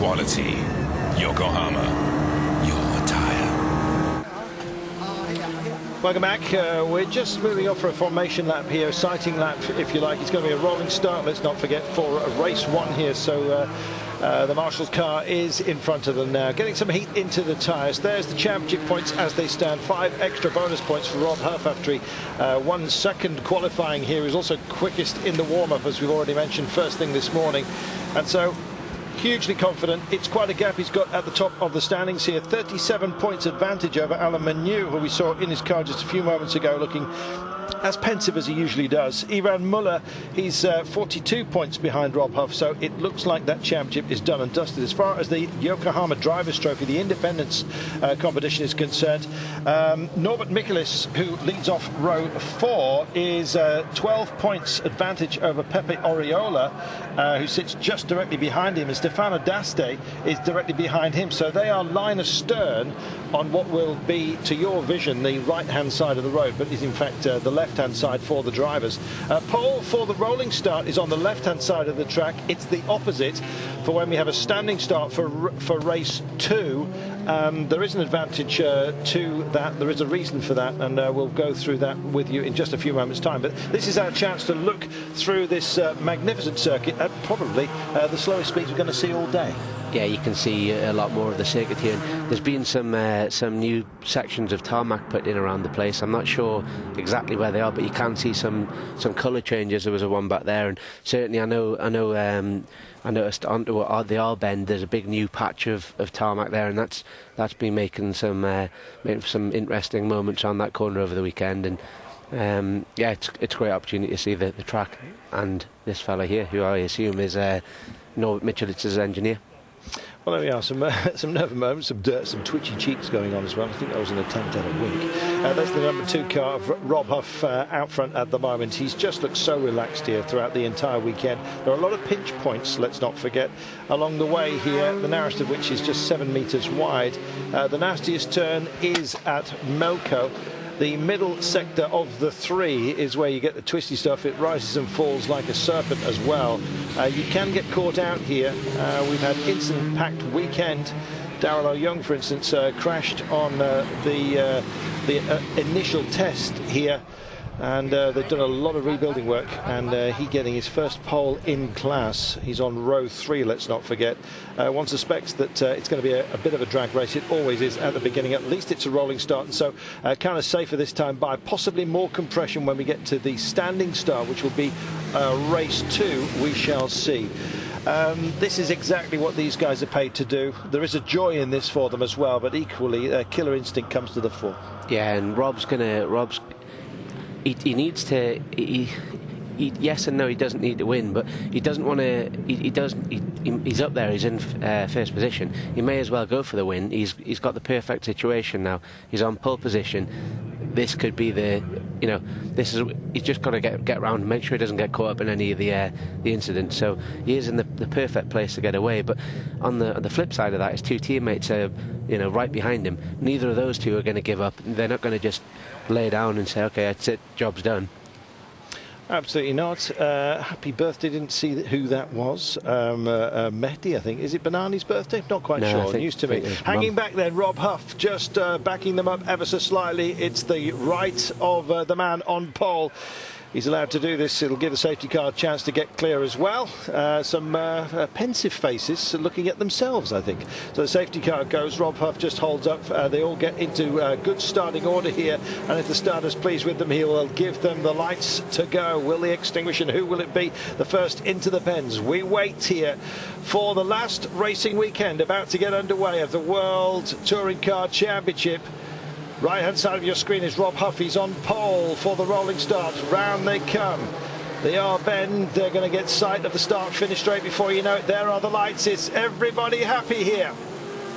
quality. Yokohama, your tire. Welcome back. We're just moving off for a formation lap here, sighting lap, if you like. It's going to be a rolling start, let's not forget, for race one here. So the Marshalls car is in front of them now, getting some heat into the tyres. There's the championship points as they stand. 5 extra bonus points for Rob Huff after he 1 second qualifying here. He's also quickest in the warm-up, as we've already mentioned, first thing this morning. And so hugely confident. It's quite a gap he's got at the top of the standings here. 37 points advantage over Alain Menu, who we saw in his car just a few moments ago, looking as pensive as he usually does. Ivan Muller, he's 42 points behind Rob Huff, so it looks like that championship is done and dusted. As far as the Yokohama Drivers' Trophy, the independence competition is concerned, Norbert Michaelis, who leads off row 4, is 12 points advantage over Pepe Oriola, who sits just directly behind him, and Stefano D'Aste is directly behind him. So they are line astern on what will be, to your vision, the right-hand side of the road, but is in fact the left-hand side for the drivers. Pole for the rolling start is on the left-hand side of the track. It's the opposite for when we have a standing start for race 2. There is an advantage to that. There is a reason for that, and we'll go through that with you in just a few moments' time. But this is our chance to look through this magnificent circuit at probably the slowest speeds we're going to see all day. Yeah, you can see a lot more of the circuit here. And there's been some new sections of tarmac put in around the place. I'm not sure exactly where they are, but you can see some colour changes. There was a one back there, and certainly I noticed onto the R bend there's a big new patch of tarmac there, and that's been making some interesting moments on that corner over the weekend. And yeah, it's a great opportunity to see the track and this fella here, who I assume is Norbert Michaelis' engineer. Well, there we are, some nervous moments, some dirt, some twitchy cheeks going on as well. I think that was an attempt at a wink. That's the number 2 car of Rob Huff out front at the moment. He's just looked so relaxed here throughout the entire weekend. There are a lot of pinch points, let's not forget, along the way here, the narrowest of which is just 7 metres wide. The nastiest turn is at Melco. The middle sector of the 3 is where you get the twisty stuff. It rises and falls like a serpent as well. You can get caught out here. We've had incident-packed weekend. Darrell O'Young, for instance, crashed on the initial test here. And they've done a lot of rebuilding work, and he getting his first pole in class. He's on row 3, let's not forget. One suspects that it's going to be a bit of a drag race. It always is at the beginning. At least it's a rolling start, and so kind of safer this time by possibly more compression when we get to the standing start, which will be race 2. We shall see. This is exactly what these guys are paid to do. There is a joy in this for them as well, but equally killer instinct comes to the fore. Yeah, and He needs to. Yes and no. He doesn't need to win, but he doesn't want to. He's up there. He's in first position. He may as well go for the win. He's got the perfect situation now. He's on pole position. This could be the. He's just got to get around and make sure he doesn't get caught up in any of the incidents. So he is in the perfect place to get away. But on the flip side of that, his 2 teammates are right behind him. Neither of those 2 are going to give up. They're not going to just lay down and say, okay, that's it, job's done. Absolutely not. Happy birthday. Didn't see who that was. Mehdi, I think. Is it Banani's birthday? Not quite sure. News to me. Hanging back then, Rob Huff just backing them up ever so slightly. It's the right of the man on pole. He's allowed to do this. It'll give the safety car a chance to get clear as well. Some pensive faces looking at themselves, I think. So the safety car goes. Rob Huff just holds up. They all get into good starting order here. And if the starter's pleased with them, he will give them the lights to go. Will they extinguish, and who will it be? The first into the pens. We wait here for the last racing weekend about to get underway of the World Touring Car Championship. Right hand side of your screen is Rob Huff. He's on pole for the rolling start. Round they come. The R bend. They're going to get sight of the start finish straight before you know it. There are the lights. It's everybody happy here.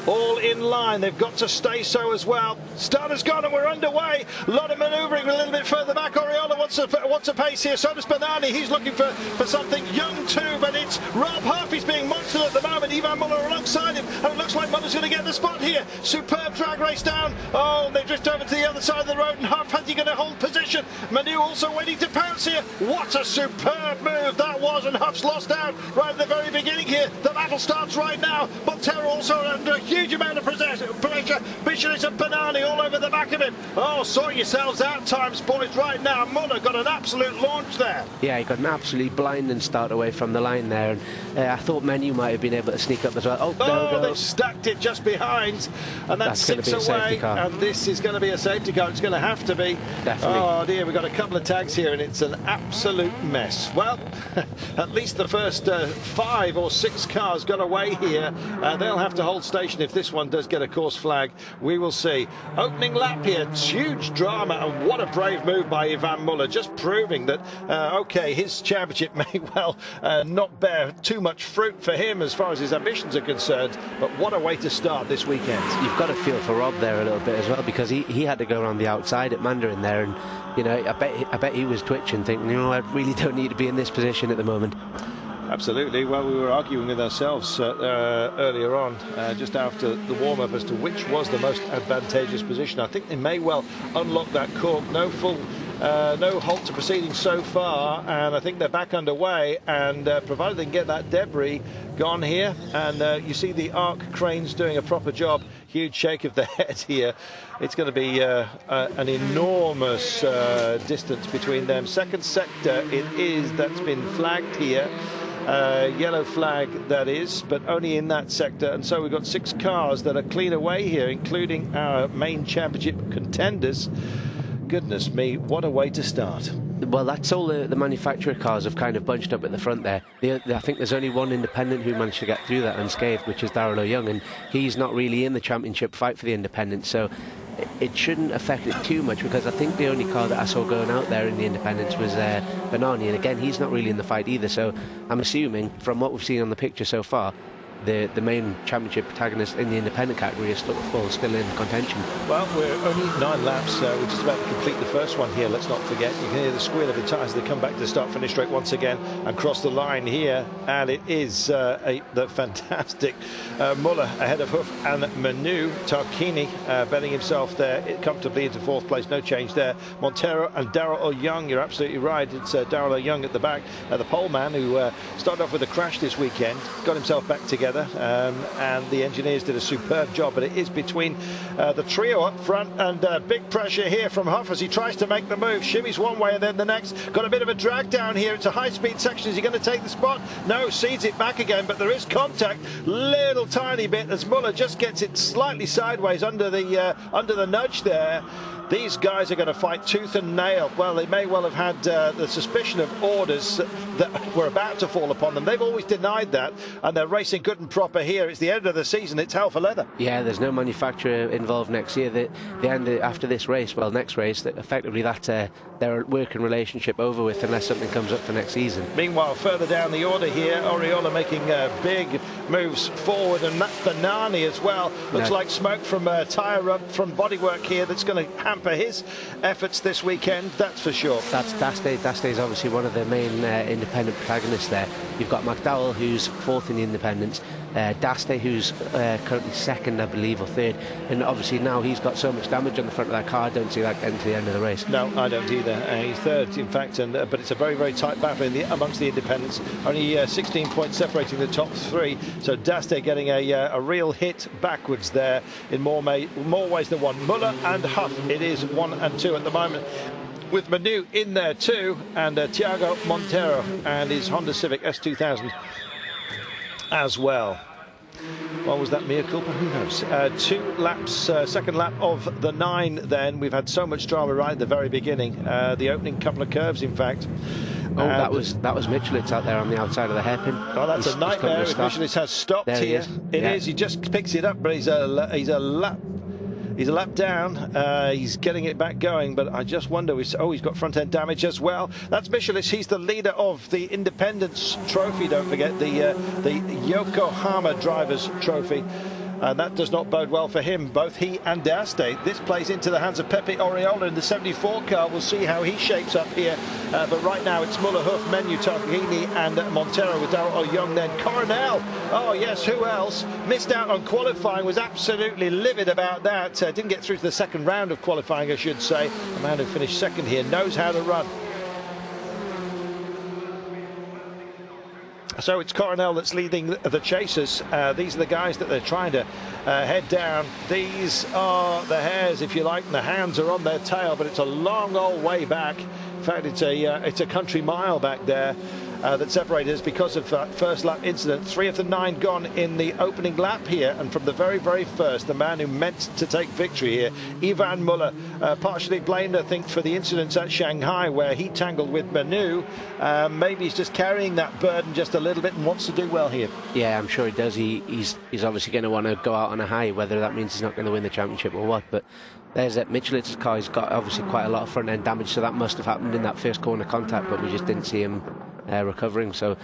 all in line. They've got to stay so as well. Start has gone and we're underway. A lot of manoeuvring a little bit further back. Oriola wants a pace here. So does Banani. He's looking for something young too, but it's Rob Huff. He's being monitored at the moment. Ivan Muller alongside him, and it looks like Muller's going to get the spot here. Superb drag race down. Oh, they drift over to the other side of the road, and Huff, has he going to hold position? Manu also waiting to pounce here. What a superb move that was, and Huff's lost out right at the very beginning here. The battle starts right now. Montero also under a huge amount of pressure. Bichelis and Banani all over the back of him. Oh, sort yourselves out times, boys, right now. Muller got an absolute launch there. Yeah, he got an absolutely blinding start away from the line there, and I thought Menu might have been able to sneak up as well. Oh, they've stacked it just behind, and that's 6 away, and this is going to be a safety car. It's going to have to be. Definitely. Oh dear, we've got a couple of tags here, and it's an absolute mess. Well, at least the first 5 or 6 cars got away here. They'll have to hold station if this one does get a course flag. We will see. Opening lap here, huge drama, and what a brave move by Ivan Muller, just proving that, okay, his championship may well not bear too much fruit for him as far as his ambitions are concerned, but what a way to start this weekend. You've got to feel for Rob there a little bit as well, because he had to go around the outside at Mandarin there, and you know, I bet he was twitching, thinking, you know, I really don't need to be in this position at the moment. Absolutely. Well, we were arguing with ourselves earlier on, just after the warm-up, as to which was the most advantageous position. I think they may well unlock that cork. No halt to proceedings so far, and I think they're back underway, and provided they can get that debris gone here, and you see the arc cranes doing a proper job. Huge shake of the head here. It's going to be an enormous distance between them. Second sector it is, that's been flagged here. Yellow flag that is, but only in that sector, and so we've got 6 cars that are clean away here, including our main championship contenders. Goodness me, what a way to start. Well, that's all the manufacturer cars have kind of bunched up at the front there. I think there's only one independent who managed to get through that unscathed, which is Darrell O'Young, and he's not really in the championship fight for the independent, so it shouldn't affect it too much, because I think the only car that I saw going out there in the independents was Banani, and again, he's not really in the fight either, so I'm assuming from what we've seen on the picture so far, the main championship protagonist in the independent category is still in contention. Well, we're only 9 laps. We're just about to complete the first one here. Let's not forget, you can hear the squeal of the tyres as they come back to the start-finish straight once again and cross the line here, and it is the fantastic Muller ahead of Huff and Manu. Tarquini betting himself there comfortably into 4th place. No change there. Montero and Darrell O'Young, you're absolutely right, it's Darrell O'Young at the back, the pole man who started off with a crash this weekend, got himself back together, and the engineers did a superb job, but it is between the trio up front, and big pressure here from Huff as he tries to make the move. Shimmies one way and then the next. Got a bit of a drag down here. It's a high-speed section. Is he going to take the spot? No, seeds it back again, but there is contact, little tiny bit, as Muller just gets it slightly sideways under the nudge there. These guys are going to fight tooth and nail. Well, they may well have had the suspicion of orders that were about to fall upon them. They've always denied that, and they're racing good and proper here. It's the end of the season. It's hell for leather. Yeah, there's no manufacturer involved next year. The end after this race, well, next race, that effectively their working relationship over with, unless something comes up for next season. Meanwhile, further down the order here, Oriola making big moves forward, and that's Banani as well. Looks like smoke from tyre rub from bodywork here that's going to hamper his efforts this weekend, that's for sure. That's Daste. Daste is obviously one of the main independent protagonists there. You've got McDowell, who's 4th in the independents, Daste, who's currently 2nd, I believe, or 3rd, and obviously now he's got so much damage on the front of that car, I don't see that getting to the end of the race. No, I don't either. He's 3rd, in fact, and but it's a very, very tight battle amongst the independents. Only 16 points separating the top 3, so Daste getting a real hit backwards there in more ways than one. Muller and Huff, it is 1 and 2 at the moment, with Manu in there too, and Thiago Montero and his Honda Civic S2000 as well. What was that, mea culpa? Who knows? 2 laps, second lap of the 9 then. We've had so much drama right at the very beginning. The opening couple of curves, in fact. Oh, that was Michelis out there on the outside of the hairpin. Oh, that's a nightmare if Michelis has stopped here. It is. He just picks it up, but he's a lap down. He's getting it back going, but I just wonder. He's got front end damage as well. That's Michelis. He's the leader of the Independence Trophy. Don't forget the Yokohama Drivers Trophy. and that does not bode well for him. Both he and D'Aste. This plays into the hands of Pepe Oriola in the 74 car. We'll see how he shapes up here, but right now it's Muller, Huff, Menu, Targhini and Montero with Darrell Young. Then Coronel, oh yes, who else? Missed out on qualifying, was absolutely livid about that. Didn't get through to the second round of qualifying, I should say. The man who finished second here knows how to run. So it's Coronel that's leading the chasers. These are the guys that they're trying to head down. These are the hares, if you like, and the hands are on their tail, but it's a long old way back. In fact, it's a country mile back there that separated us because of that first lap incident. 3 of the 9 gone in the opening lap here, and from the very first, the man who meant to take victory here, Ivan Muller, partially blamed, I think, for the incidents at Shanghai where he tangled with Manu. Maybe he's just carrying that burden just a little bit and wants to do well here. Yeah, I'm sure he does. He's obviously going to want to go out on a high, whether that means he's not going to win the championship or what. But there's that Michelin's car. He's got obviously quite a lot of front end damage, so that must have happened in that first corner contact, but we just didn't see him recovering. So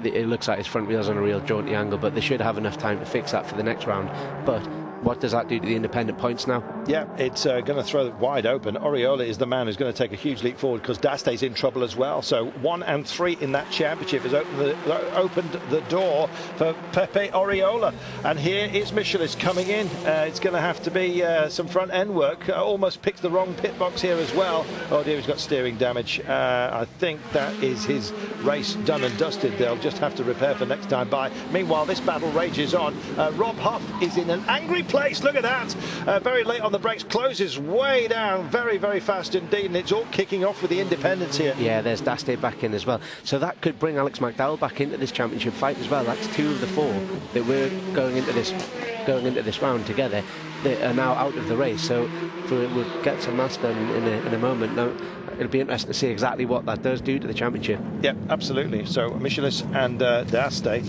it looks like his front wheel's on a real jaunty angle, but they should have enough time to fix that for the next round. But what does that do to the independent points now? Yeah, it's going to throw it wide open. Oriola is the man who's going to take a huge leap forward because D'Aste's in trouble as well. So 1 and 3 in that championship has opened the door for Pepe Oriola. And here is Michelis coming in. It's going to have to be some front end work. Almost picked the wrong pit box here as well. Oh dear, he's got steering damage. I think that is his race done and dusted. They'll just have to repair for next time by. Meanwhile, this battle rages on. Rob Huff is in an angry place. Look at that. Very late on the brakes, closes way down very fast indeed, and it's all kicking off with the independents here. Yeah, there's D'Aste back in as well, so that could bring Alex McDowell back into this championship fight as well. That's 2 of the 4 that we're going into this round together that are now out of the race. So we'll get some mass done in a moment. Now it'll be interesting to see exactly what that does do to the championship. Yeah, absolutely. So Michelis and D'Aste,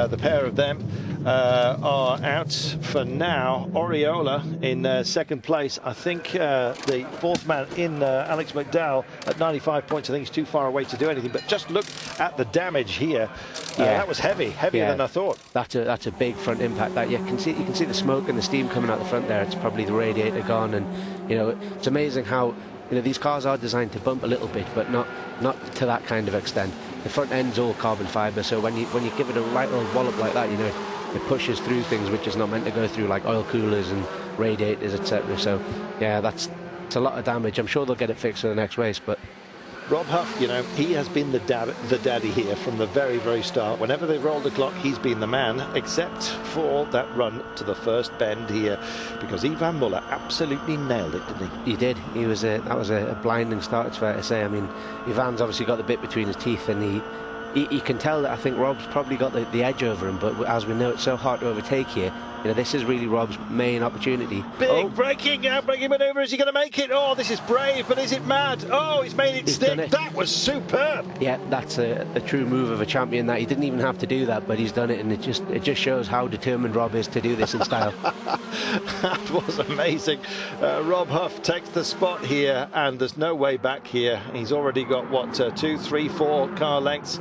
the pair of them are out for now. Oriola in second place. I think the 4th man in, Alex McDowell, at 95 points. I think he's too far away to do anything, but just look at the damage here. That was heavier than I thought. That's a big front impact. That you can see the smoke and the steam coming out the front there. It's probably the radiator gone, and it's amazing how these cars are designed to bump a little bit, but not to that kind of extent. The front end's all carbon fibre, so when you give it a right old wallop like that, it pushes through things which is not meant to go through, like oil coolers and radiators, etc. So yeah, it's a lot of damage. I'm sure they'll get it fixed for the next race. But Rob Huff, he has been the daddy here from the very start. Whenever they've rolled the clock, he's been the man, except for that run to the first bend here, because Ivan Muller absolutely nailed it, didn't he? He did. That was a blinding start, it's fair to say. I mean, Ivan's obviously got the bit between his teeth, and he can tell that I think Rob's probably got the edge over him, but as we know, it's so hard to overtake here. This is really Rob's main opportunity. Big braking manoeuvre. Is he going to make it? Oh, this is brave, but is it mad? Oh, he's made it stick. That was superb. Yeah, that's a true move of a champion. That he didn't even have to do that, but he's done it, and it just shows how determined Rob is to do this in style. That was amazing. Rob Huff takes the spot here, and there's no way back here. He's already got what 2, 3, 4 car lengths.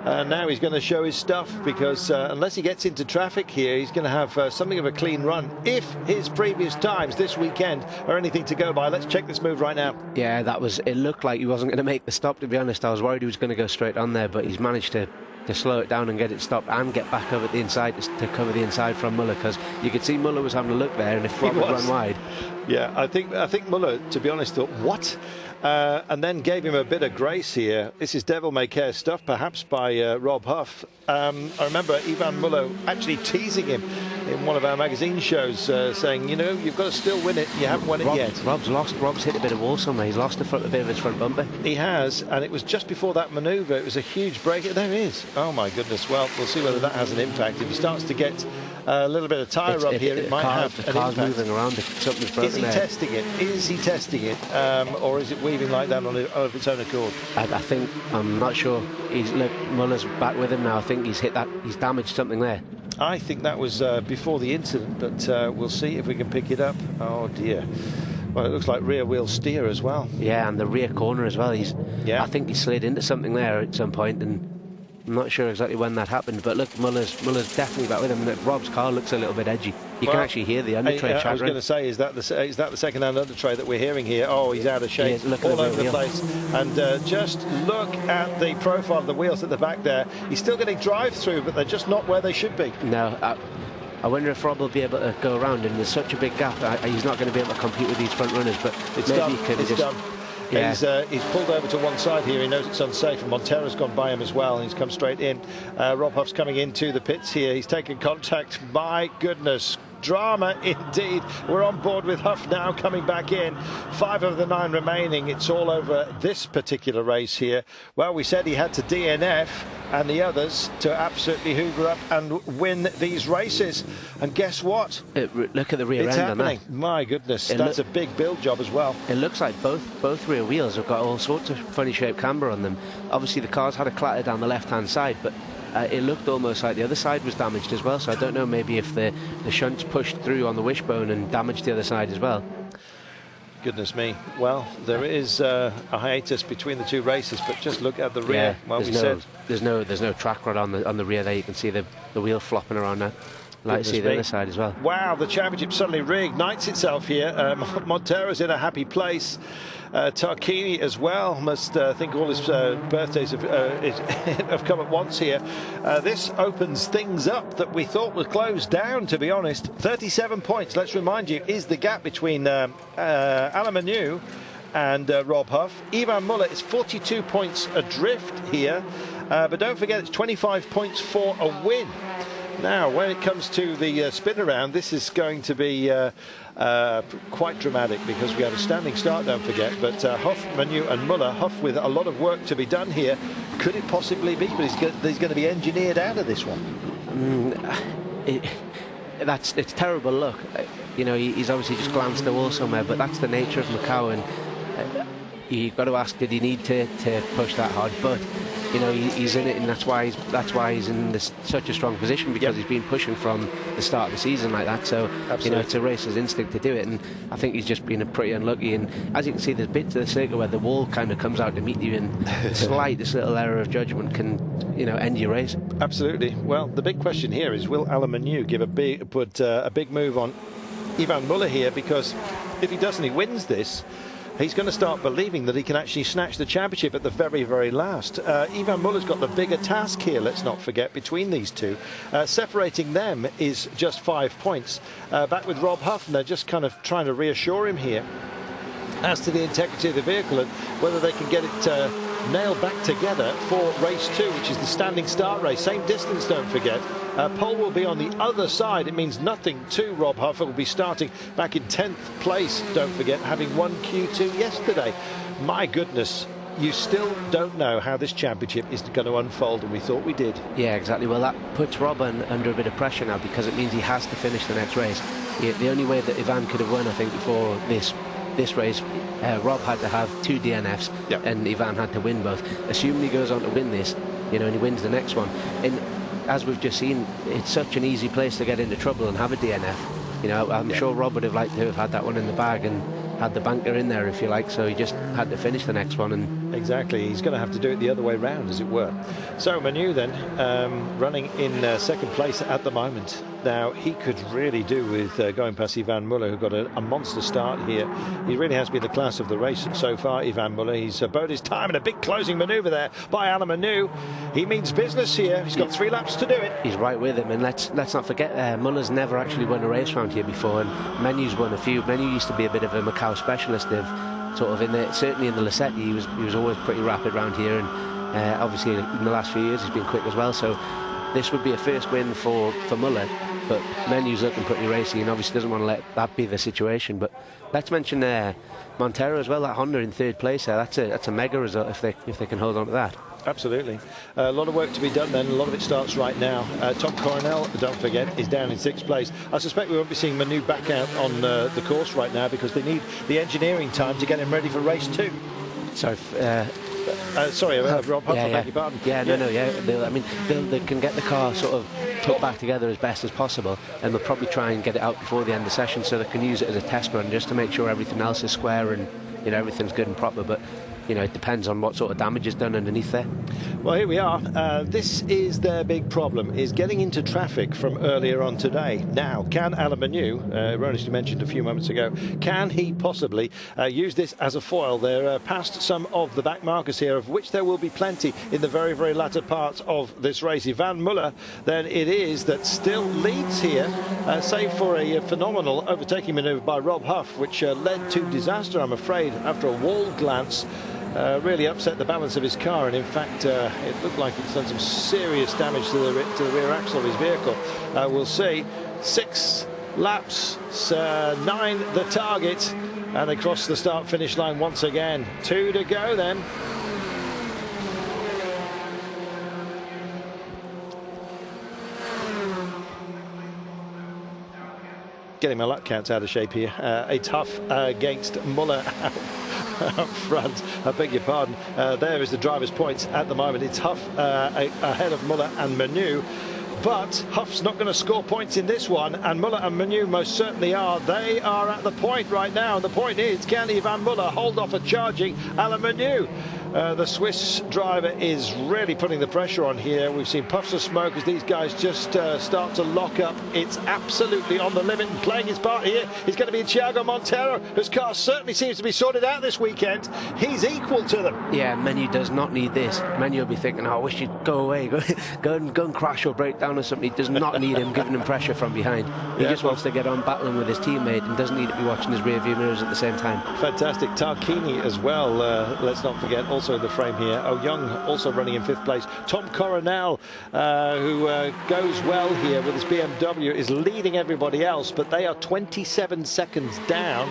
Now he's going to show his stuff, because unless he gets into traffic here, he's going to have something of a clean run. If his previous times this weekend are anything to go by. Let's check this move right now. Yeah, it looked like he wasn't going to make the stop, to be honest. I was worried he was going to go straight on there, but he's managed to slow it down and get it stopped and get back over the inside to cover the inside from Muller, because you could see Muller was having a look there, and if Rob had run wide. Yeah, I think Muller, to be honest, thought, what? And then gave him a bit of grace here. This is devil may care stuff, perhaps, by Rob Huff. I remember Ivan Muller actually teasing him in one of our magazine shows, saying, you've got to still win it. You haven't won it yet. Rob's hit a bit of wall somewhere. He's lost a bit of his front bumper. He has, and it was just before that manoeuvre. It was a huge break. There he is. Oh my goodness. Well, we'll see whether that has an impact. If he starts to get a little bit of tyre rub here, it might have an impact. The car's moving around. Something's broken. Is he testing it? Or is it weaving like that of its own accord? I'm not sure. Muller's back with him now. I think he's damaged something there. I think that was before the incident, but we'll see if we can pick it up. Oh dear. Well, it looks like rear wheel steer as well. Yeah, and the rear corner as well. I think he slid into something there at some point, and I'm not sure exactly when that happened, but look, Muller's definitely back with him. And Rob's car looks a little bit edgy. You can actually hear the undertray chattering. I was going to say, is that the second-hand undertray that we're hearing here? Oh, he's out of shape, all over the place. And just look at the profile of the wheels at the back there. He's still getting drive-through, but they're just not where they should be. No, I wonder if Rob will be able to go around, and there's such a big gap. He's not going to be able to compete with these front runners, but it's maybe done. he could It's just... done. Yeah. He's pulled over to one side here. He knows it's unsafe, and Montero's gone by him as well, and he's come straight in. Rob Huff's coming into the pits here. He's taken contact. My goodness, drama indeed. We're on board with Huff now, coming back in. 5 of the 9 remaining. It's all over this particular race here. Well, we said he had to DNF and the others to absolutely hoover up and win these races. And guess what? Look at the rear it's end happening. on that. My goodness, that's a big build job as well. It looks like both rear wheels have got all sorts of funny shaped camber on them. Obviously the car's had a clatter down the left hand side, but it looked almost like the other side was damaged as well, so I don't know, maybe if the shunts pushed through on the wishbone and damaged the other side as well. Goodness me. Well, there is a hiatus between the 2 races, but just look at the rear. Yeah, well, there's no track rod on the rear there. You can see the wheel flopping around now. Like to see the other side as well. Wow, the championship suddenly reignites itself here. Montero's in a happy place. Tarquini as well must think all his birthdays have come at once here. This opens things up that we thought was closed down, to be honest. 37 points, let's remind you, is the gap between Alain Menu and Rob Huff. Ivan Muller is 42 points adrift here, but don't forget it's 25 points for a win. Now, when it comes to the spin around, this is going to be quite dramatic, because we have a standing start, don't forget. But Huff, Manu and Muller, Huff with a lot of work to be done here. Could it possibly be? But he's going to be engineered out of this one. It's terrible luck. You know, he's obviously just glanced the wall somewhere, but that's the nature of Macau, and you've got to ask, did he need to push that hard? But you know, he's in it, and that's why he's in such a strong position, because he's been pushing from the start of the season like that. So absolutely, you know, it's a racer's instinct to do it, and I think he's just been pretty unlucky. And as you can see, there's bits of the circuit where the wall kind of comes out to meet you, and the slightest little error of judgment can, you know, end your race. Absolutely. Well, the big question here is, will Alain Menu put a big move on Ivan Muller here? Because if he doesn't, he wins this. He's going to start believing that he can actually snatch the championship at the very, very last. Ivan Muller's got the bigger task here, let's not forget, between these two. Separating them is just 5 points. Back with Rob Huff, and they're just kind of trying to reassure him here as to the integrity of the vehicle and whether they can get it nailed back together for race 2, which is the standing start race. Same distance, don't forget. Pole will be on the other side. It means nothing to Rob Huff. Will be starting back in 10th place, don't forget, having won Q2 yesterday. My goodness, you still don't know how this championship is going to unfold, and we thought we did. Yeah, exactly. Well, that puts Rob under a bit of pressure now, because it means he has to finish the next race. The only way that Ivan could have won, I think, before this race, Rob had to have 2 DNFs, and Ivan had to win both. Assuming he goes on to win this, you know, and he wins the next one. And as we've just seen, it's such an easy place to get into trouble and have a DNF. You know, I'm sure Rob would have liked to have had that one in the bag and had the banker in there, if you like, so he just had to finish the next one. And exactly, he's going to have to do it the other way round, as it were. So Manu then running in second place at the moment. Now, he could really do with going past Ivan Muller, who got a monster start here. He really has been the class of the race so far, Ivan Muller. He's bowed his time, and a big closing manoeuvre there by Alain Manu. He means business here. He's got 3 laps to do it. He's right with him, and let's not forget, Muller's never actually won a race round here before, and Menu's won a few. Menu used to be a bit of a Macau specialist. Sort of certainly in the Lacetti, he was always pretty rapid round here, and obviously in the last few years he's been quick as well. So this would be a first win for Muller, but Menu's looking pretty racy, and obviously doesn't want to let that be the situation. But let's mention Montero as well. That Honda in 3rd place there. That's a mega result if they can hold on to that. Absolutely. A lot of work to be done then. A lot of it starts right now. Tom Coronel, don't forget, is down in 6th place. I suspect we won't be seeing Manu back out on the course right now, because they need the engineering time to get him ready for race 2. Sorry, Rob Huff, I beg your pardon. They can get the car sort of put back together as best as possible, and they'll probably try and get it out before the end of the session, so they can use it as a test run just to make sure everything else is square and, you know, everything's good and proper. But you know, it depends on what sort of damage is done underneath there. Well, here we are. This is their big problem, is getting into traffic from earlier on today. Now, can Alain Menu, erroneously mentioned a few moments ago, can he possibly use this as a foil? They're past some of the back markers here, of which there will be plenty in the very, very latter part of this race. Ivan Muller, then it is, that still leads here, save for a phenomenal overtaking manoeuvre by Rob Huff, which led to disaster, I'm afraid, after a wall glance. Really upset the balance of his car, and in fact it looked like it's done some serious damage to the rear axle of his vehicle. We'll see. 6 laps, 9 the target, and they cross the start-finish line once again. 2 to go then. Getting my luck counts out of shape here. A tough against Muller up front. I beg your pardon. There is the driver's points at the moment. It's Huff ahead of Muller and Manu. But Huff's not going to score points in this one, and Muller and Manu most certainly are. They are at the point right now. The point is, can Ivan Muller hold off a charging Alain Menu? The Swiss driver is really putting the pressure on here. We've seen puffs of smoke as these guys just start to lock up. It's absolutely on the limit, and playing his part here is going to be Thiago Monteiro, whose car certainly seems to be sorted out this weekend. He's equal to them. Yeah, Menu does not need this. Menu will be thinking, oh, I wish you'd go away, go and crash or break down or something. He does not need him giving him pressure from behind. He just wants to get on battling with his teammate and doesn't need to be watching his rear view mirrors at the same time. Fantastic. Tarquini as well, let's not forget, also in the frame here. Oh Young also running in 5th place. Tom Coronel, who goes well here with his BMW, is leading everybody else, but they are 27 seconds down.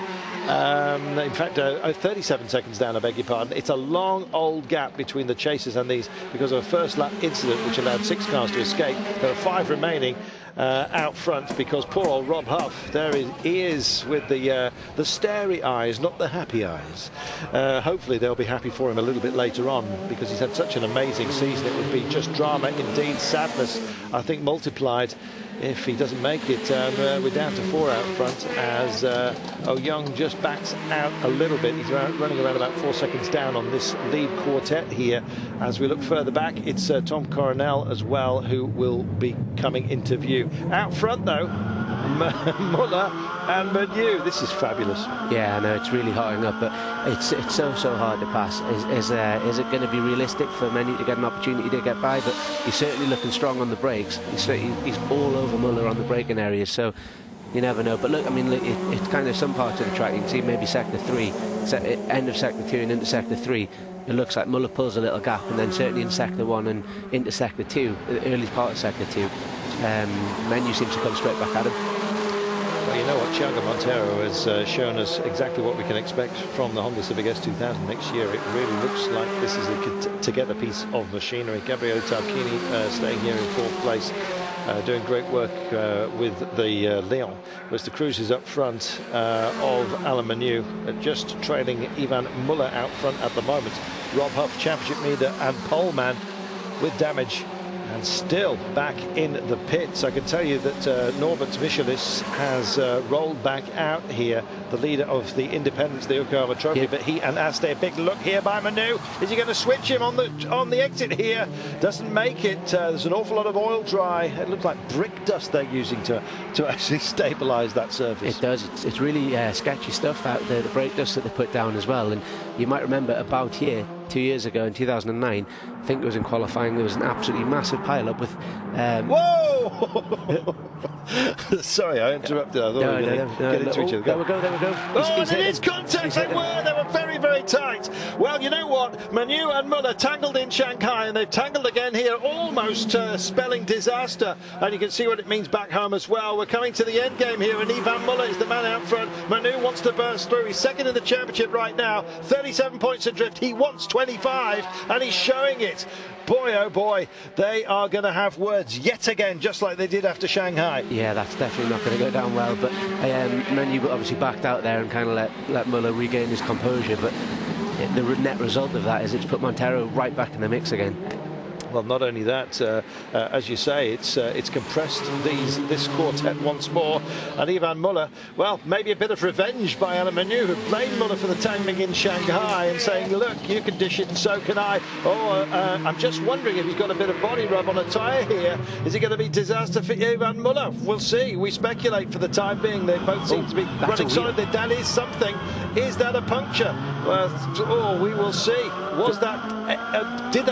In fact, 37 seconds down, I beg your pardon. It's a long old gap between the chasers and these because of a first lap incident which allowed 6 cars to escape. There are 5 remaining out front because poor old Rob Huff, there he is with the starey eyes, not the happy eyes. Hopefully they'll be happy for him a little bit later on because he's had such an amazing season. It would be just drama indeed, sadness I think multiplied if he doesn't make it. We're down to 4 out front as Young just backs out a little bit. He's running around about 4 seconds down on this lead quartet here. As we look further back, it's Tom Coronel as well who will be coming into view. Out front though, Muller and Manu. This is fabulous. Yeah, I know, it's really hotting up, but it's so hard to pass. Is it going to be realistic for Manu to get an opportunity to get by? But he's certainly looking strong on the brakes. He's all over Muller on the braking areas, so you never know. But look, I mean, it's kind of some parts of the track. You can see maybe sector 3, end of sector 2 and into sector 3. It looks like Muller pulls a little gap, and then certainly in sector 1 and into sector 2, the early part of sector 2, Menu seems to come straight back at him. Well, you know what, Thiago Monteiro has shown us exactly what we can expect from the Honda Civic S2000 next year. It really looks like this is a together piece of machinery. Gabriele Tarquini staying here in 4th place, doing great work with the Leon, whereas the Cruisers up front of Alain Menu, just trailing Ivan Muller out front at the moment. Rob Huff, championship leader and poleman with damage, and still back in the pits. I can tell you that Norbert Michelis has rolled back out here, the leader of the Independence, the Yokohama Trophy. Yep. But he and Aste, a big look here by Manu. Is he going to switch him on the exit here? Doesn't make it. There's an awful lot of oil dry. It looks like brick dust they're using to actually stabilise that surface. It does. It's really sketchy stuff out there, the brake dust that they put down as well. And you might remember about here, 2 years ago in 2009, I think it was in qualifying, there was an absolutely massive pile-up with... Whoa! Sorry, I interrupted. I thought we were going to get into each other. There we go. Oh, and it is contact. They were very, very tight. Well, you know what? Manu and Muller tangled in Shanghai, and they've tangled again here, almost spelling disaster. And you can see what it means back home as well. We're coming to the end game here, and Ivan Muller is the man out front. Manu wants to burst through. He's second in the championship right now. 37 points adrift. He wants 25, and he's showing it. Boy, oh boy, they are going to have words yet again, just like they did after Shanghai. Yeah, that's definitely not going to go down well. But Manu obviously backed out there and kind of let Muller regain his composure. But the net result of that is it's put Monteiro right back in the mix again. Well, not only that, as you say, it's compressed this quartet once more. And Ivan Muller, well, maybe a bit of revenge by Alain Menu, who blamed Muller for the timing in Shanghai and saying, look, you can dish it and so can I. I'm just wondering if he's got a bit of body rub on a tyre here. Is it going to be disaster for Ivan Muller? We'll see. We speculate for the time being. They both seem to be running solid. That is something. Is that a puncture? Well, we will see. Was that... Did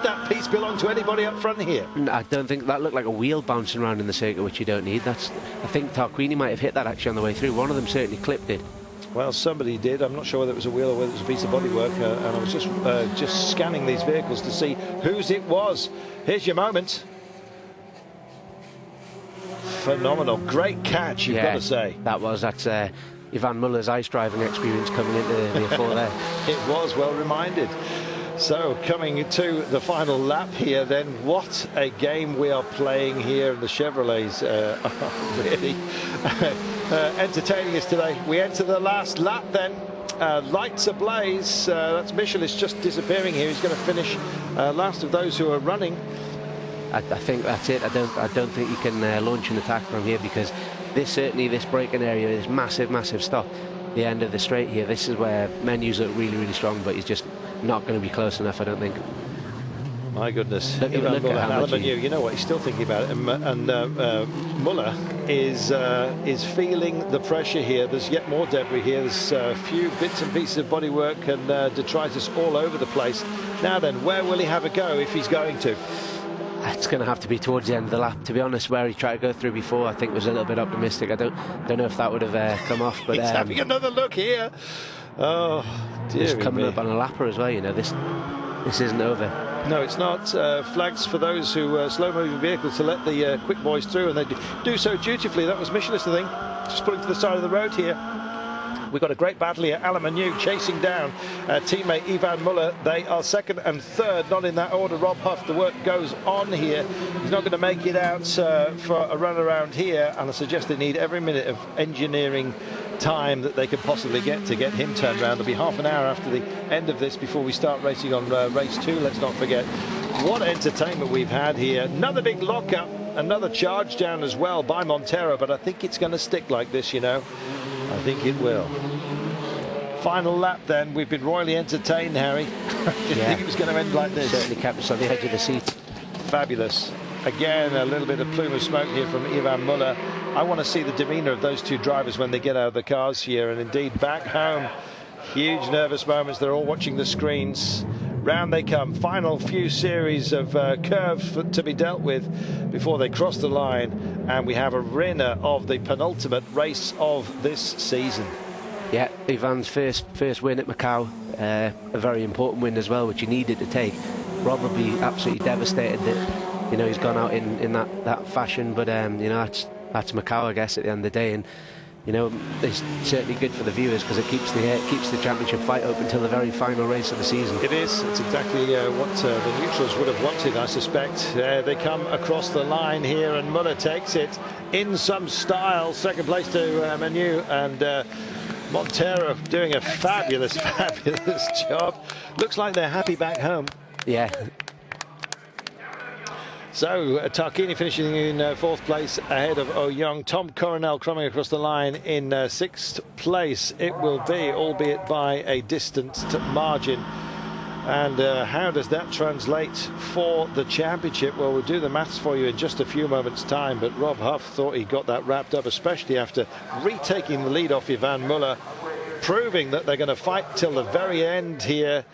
that piece belong to anybody up front here? I don't think that looked like a wheel bouncing around in the circuit, which you don't need. I think Tarquini might have hit that actually on the way through. One of them certainly clipped it. Well, somebody did. I'm not sure whether it was a wheel or whether it was a piece of bodywork. And I was just scanning these vehicles to see whose it was. Here's your moment. Phenomenal. Great catch, you've got to say. That's Ivan Muller's ice driving experience coming into the afore there. It was well reminded. So coming to the final lap here then, what a game we are playing here. The Chevrolets are really entertaining us today. We enter the last lap then. Lights ablaze. That's Michelis just disappearing here. He's going to finish last of those who are running. I think that's it. I don't think you can launch an attack from here, because this braking area is massive stop. The end of the straight here, this is where Menu's look really strong, but he's just not going to be close enough, I don't think. My goodness. Look at how much you know what, he's still thinking about it, and Muller is feeling the pressure here. There's yet more debris here. There's a few bits and pieces of bodywork and detritus all over the place. Now then, where will he have a go if he's going to? It's going to have to be towards the end of the lap, to be honest. Where he tried to go through before, I think was a little bit optimistic. I don't know if that would have come off. But he's having another look here. Oh, dear. He's coming up on a lapper as well. You know, this isn't over. No, it's not. Flags for those who slow-moving vehicles to let the quick boys through, and they do so dutifully. That was Michelis, I think, just pulling to the side of the road here. We've got a great battle here. Alain Menu chasing down teammate Ivan Muller. They are second and third, not in that order. Rob Huff, the work goes on here. He's not going to make it out for a run around here, and I suggest they need every minute of engineering time that they could possibly get to get him turned around. It'll be half an hour after the end of this before we start racing on race 2. Let's not forget what entertainment we've had here. Another big lockup, another charge down as well by Montero, but I think it's going to stick like this, you know. I think it will. Final lap then. We've been royally entertained, Harry. Didn't think it was going to end like this. Certainly kept us on the edge of the seat. Fabulous. Again, a little bit of plume of smoke here from Ivan Muller. I want to see the demeanour of those two drivers when they get out of the cars here. And indeed, back home, huge nervous moments. They're all watching the screens. Round they come. Final few series of curves to be dealt with before they cross the line. And we have a winner of the penultimate race of this season. Yeah, Ivan's first win at Macau. A very important win as well, which he needed to take. Rob would be absolutely devastated that, you know, he's gone out in that fashion. But, you know, that's Macau, I guess, at the end of the day. And, you know, it's certainly good for the viewers because it keeps the championship fight open until the very final race of the season. It is. It's exactly what the neutrals would have wanted, I suspect. They come across the line here, and Muller takes it in some style. Second place to Menu, and Montero doing a fabulous job. Looks like they're happy back home. Yeah. So Tarquini finishing in fourth place ahead of O'Young. Tom Coronel coming across the line in sixth place. It will be, albeit by a distant margin. And how does that translate for the championship? Well, we'll do the maths for you in just a few moments' time. But Rob Huff thought he got that wrapped up, especially after retaking the lead off Ivan Muller, proving that they're going to fight till the very end here.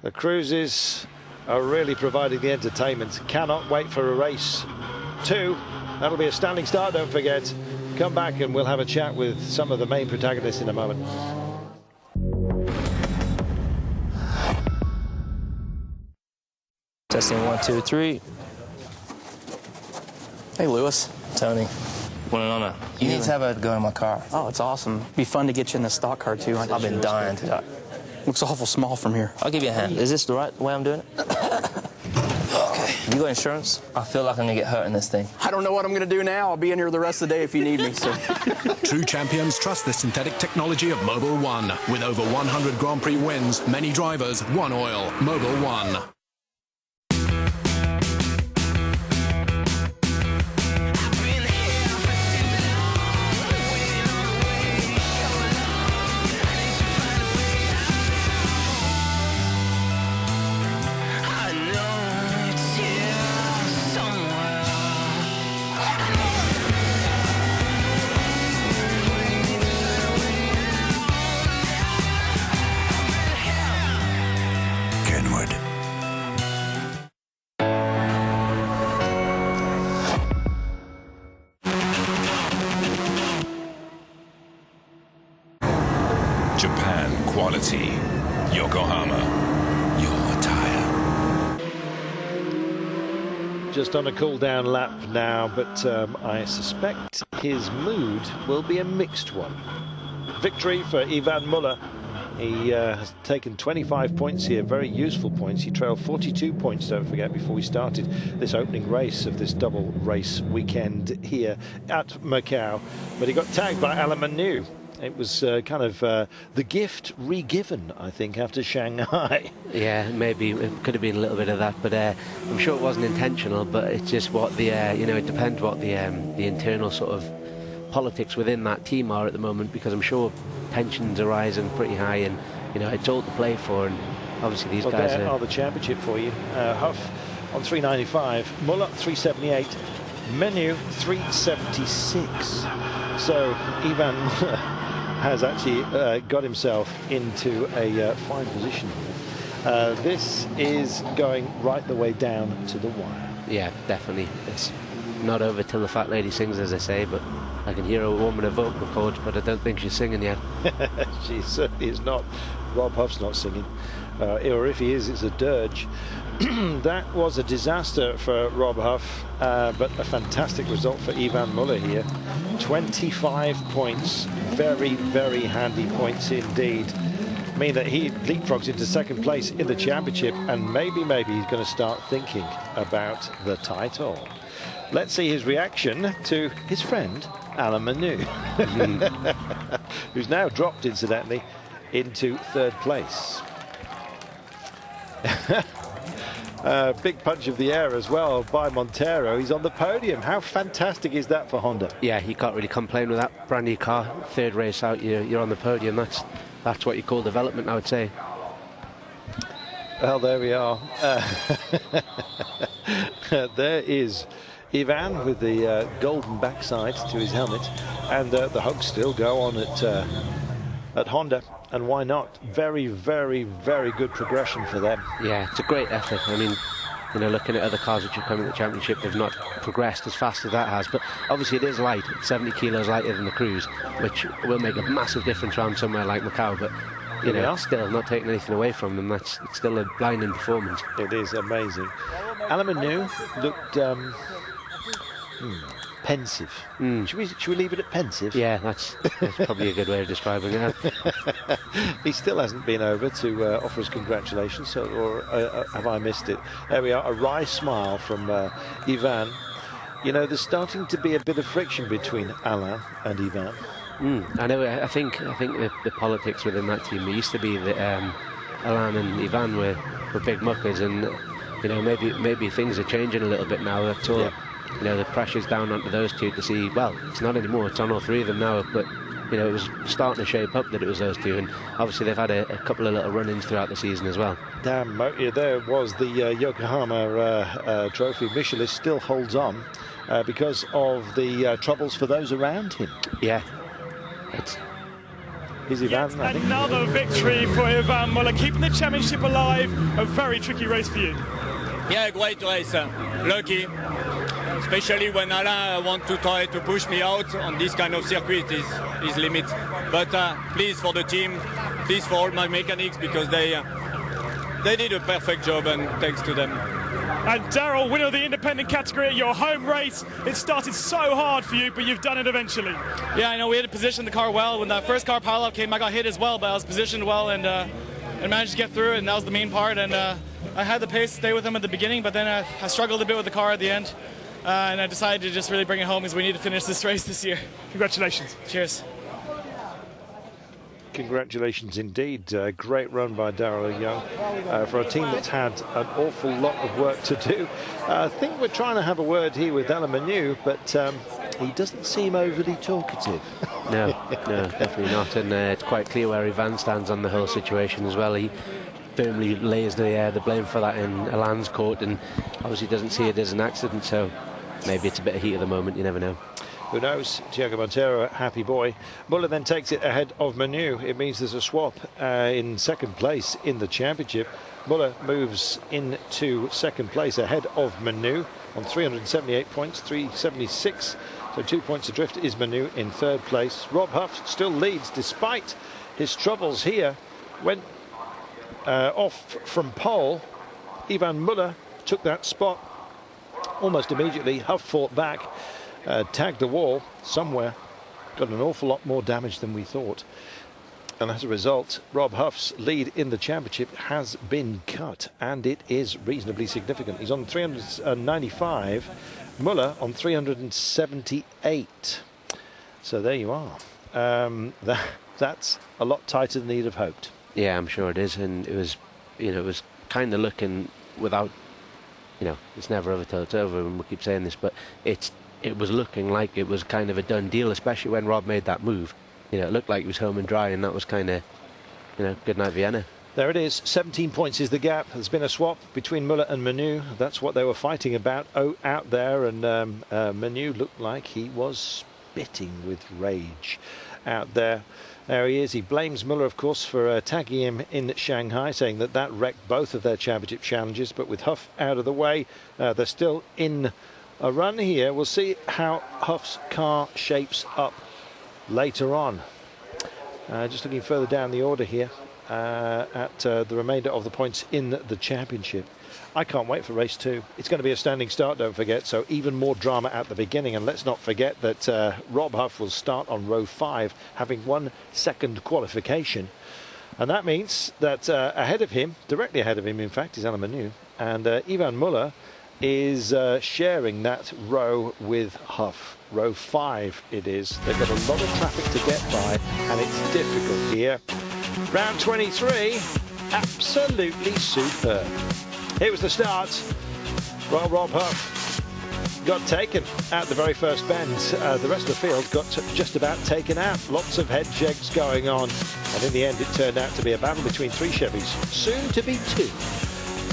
The Cruises are really providing the entertainment. Cannot wait for a race 2. That'll be a standing start, don't forget. Come back and we'll have a chat with some of the main protagonists in a moment. Testing 1, 2, 3. Hey, Lewis. Tony. What an honor. You need to have a go in my car. Oh, it's awesome. Be fun to get you in the stock car, too. I've been dying to. Looks awful small from here. I'll give you a hand. Is this the right way I'm doing it? Okay. You got insurance? I feel like I'm going to get hurt in this thing. I don't know what I'm going to do now. I'll be in here the rest of the day if you need me, so. True champions trust the synthetic technology of Mobil 1. With over 100 Grand Prix wins, many drivers, one oil. Mobil 1. quality. Yokohama, your tire. Just on a cool-down lap now, but I suspect his mood will be a mixed one. Victory for Ivan Muller. He has taken 25 points here, very useful points. He trailed 42 points, don't forget, before we started this opening race of this double race weekend here at Macau. But he got tagged by Alain Manu. It was kind of the gift re-given, I think, after Shanghai. Yeah, maybe it could have been a little bit of that, but I'm sure it wasn't intentional. But it's just what the it depends what the internal sort of politics within that team are at the moment, because I'm sure tensions are rising pretty high, and it's all to play for, and obviously these guys are the championship for you. Huff on 395, Muller 378, Menu 376. So Ivan has actually got himself into a fine position. This is going right the way down to the wire. Yeah, definitely. It's not over till the fat lady sings, as I say, but I can hear a woman a vocal cords, but I don't think she's singing yet. She certainly is not. Rob Huff's not singing. Or if he is, it's a dirge. That was a disaster for Rob Huff, but a fantastic result for Ivan Muller here. 25 points. Very, very handy points indeed. Mean that he leapfrogs into second place in the championship, and maybe he's going to start thinking about the title. Let's see his reaction to his friend Alain Manu, who's now dropped, incidentally, into third place. Big punch of the air as well by Montero. He's on the podium. How fantastic is that for Honda? Yeah, you can't really complain with that brand new car. Third race out, you're on the podium. That's what you call development, I would say. Well, there we are. There is Ivan with the golden backside to his helmet, and the hugs still go on at Honda, and why not? Very, very, very good progression for them. Yeah, it's a great effort. I mean, looking at other cars which have come in the championship, they've not progressed as fast as that has, but obviously it is light. It's 70 kilos lighter than the Cruise, which will make a massive difference around somewhere like Macau, but still not taking anything away from them. It's still a blinding performance. It is amazing. Alain Manu looked pensive. Should we leave it at pensive? Yeah, that's probably a good way of describing it. He still hasn't been over to offer us congratulations, or have I missed it? There we are, a wry smile from Ivan. There's starting to be a bit of friction between Alain and Ivan. I know. I think the politics within that team, it used to be that Alain and Ivan were big muckers, and maybe things are changing a little bit now. That's all. Yeah. The pressure's down onto those two to see. Well, it's not anymore. It's on all three of them now. But it was starting to shape up that it was those two, and obviously they've had a couple of little run-ins throughout the season as well. Damn, there was the Yokohama trophy. Michelis still holds on because of the troubles for those around him. Yeah. Here's Ivan, I think. Another victory for Ivan Muller, keeping the championship alive. A very tricky race for you. Yeah, great race. Lucky. Especially when Alain wants to try to push me out on this kind of circuit is his limit. But please for the team, please for all my mechanics, because they did a perfect job, and thanks to them. And Daryl, winner of the independent category at your home race. It started so hard for you, but you've done it eventually. Yeah, I know we had to position the car well. When that first car pileup came, I got hit as well, but I was positioned well and managed to get through it, and that was the main part. And I had the pace to stay with him at the beginning, but then I struggled a bit with the car at the end. And I decided to just really bring it home, because we need to finish this race this year. Congratulations. Cheers. Congratulations indeed. Great run by Daryl Young for a team that's had an awful lot of work to do. I think we're trying to have a word here with Alain Manu, but he doesn't seem overly talkative. No, definitely not. And it's quite clear where Ivan stands on the whole situation as well. He firmly lays the blame for that in Alain's court, and obviously doesn't see it as an accident, so maybe it's a bit of heat at the moment, you never know. Who knows? Thiago Montero, happy boy. Muller then takes it ahead of Manu. It means there's a swap in second place in the championship. Muller moves into second place ahead of Manu on 378 points, 376. So 2 points adrift is Manu in third place. Rob Huff still leads despite his troubles here went off from pole. Ivan Muller took that spot almost immediately. Huff fought back, tagged the wall somewhere, got an awful lot more damage than we thought. And as a result, Rob Huff's lead in the championship has been cut, and it is reasonably significant. He's on 395, Muller on 378. So there you are. That's a lot tighter than he'd have hoped. Yeah, I'm sure it is, and it was, it was kind of looking without, it's never over till it's over, and we keep saying this, but it was looking like it was kind of a done deal, especially when Rob made that move. It looked like he was home and dry, and that was kind of, good night Vienna. There it is. 17 points is the gap. There's been a swap between Muller and Manu. That's what they were fighting about out there, and Manu looked like he was spitting with rage out there. There he is. He blames Muller, of course, for tagging him in Shanghai, saying that wrecked both of their championship challenges. But with Huff out of the way, they're still in a run here. We'll see how Huff's car shapes up later on. Just looking further down the order here at the remainder of the points in the championship. I can't wait for race 2. It's going to be a standing start, don't forget, so even more drama at the beginning. And let's not forget that Rob Huff will start on row 5, having 1 second qualification. And that means that ahead of him, directly ahead of him, in fact, is Alain Manu. And Ivan Muller is sharing that row with Huff. Row 5 it is. They've got a lot of traffic to get by, and it's difficult here. Round 23, absolutely superb. Here was the start. Well, Rob Huff got taken at the very first bend. The rest of the field got just about taken out. Lots of head shakes going on, and in the end it turned out to be a battle between 3 Chevys, soon to be 2.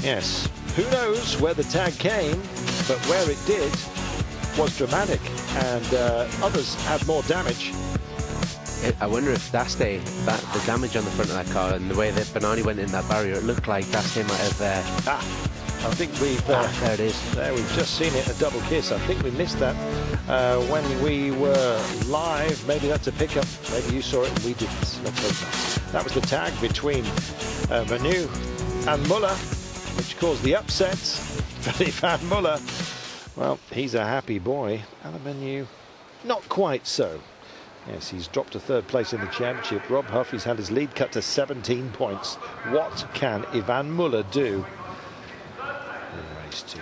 Yes, who knows where the tag came, but where it did was dramatic, and others had more damage. I wonder if the damage on the front of that car and the way that Benani went in that barrier, it looked like Dasté might have... I think we've... there it is. There, we've just seen it, a double kiss. I think we missed that when we were live. Maybe that's a pickup. Maybe you saw it and we didn't. Let's hope not. That was the tag between Manu and Muller, which caused the upset. But Ivan Muller, well, he's a happy boy. Alain Manu, not quite so. Yes, he's dropped to 3rd place in the championship. Rob Huff, he's had his lead cut to 17 points. What can Ivan Muller do in race 2?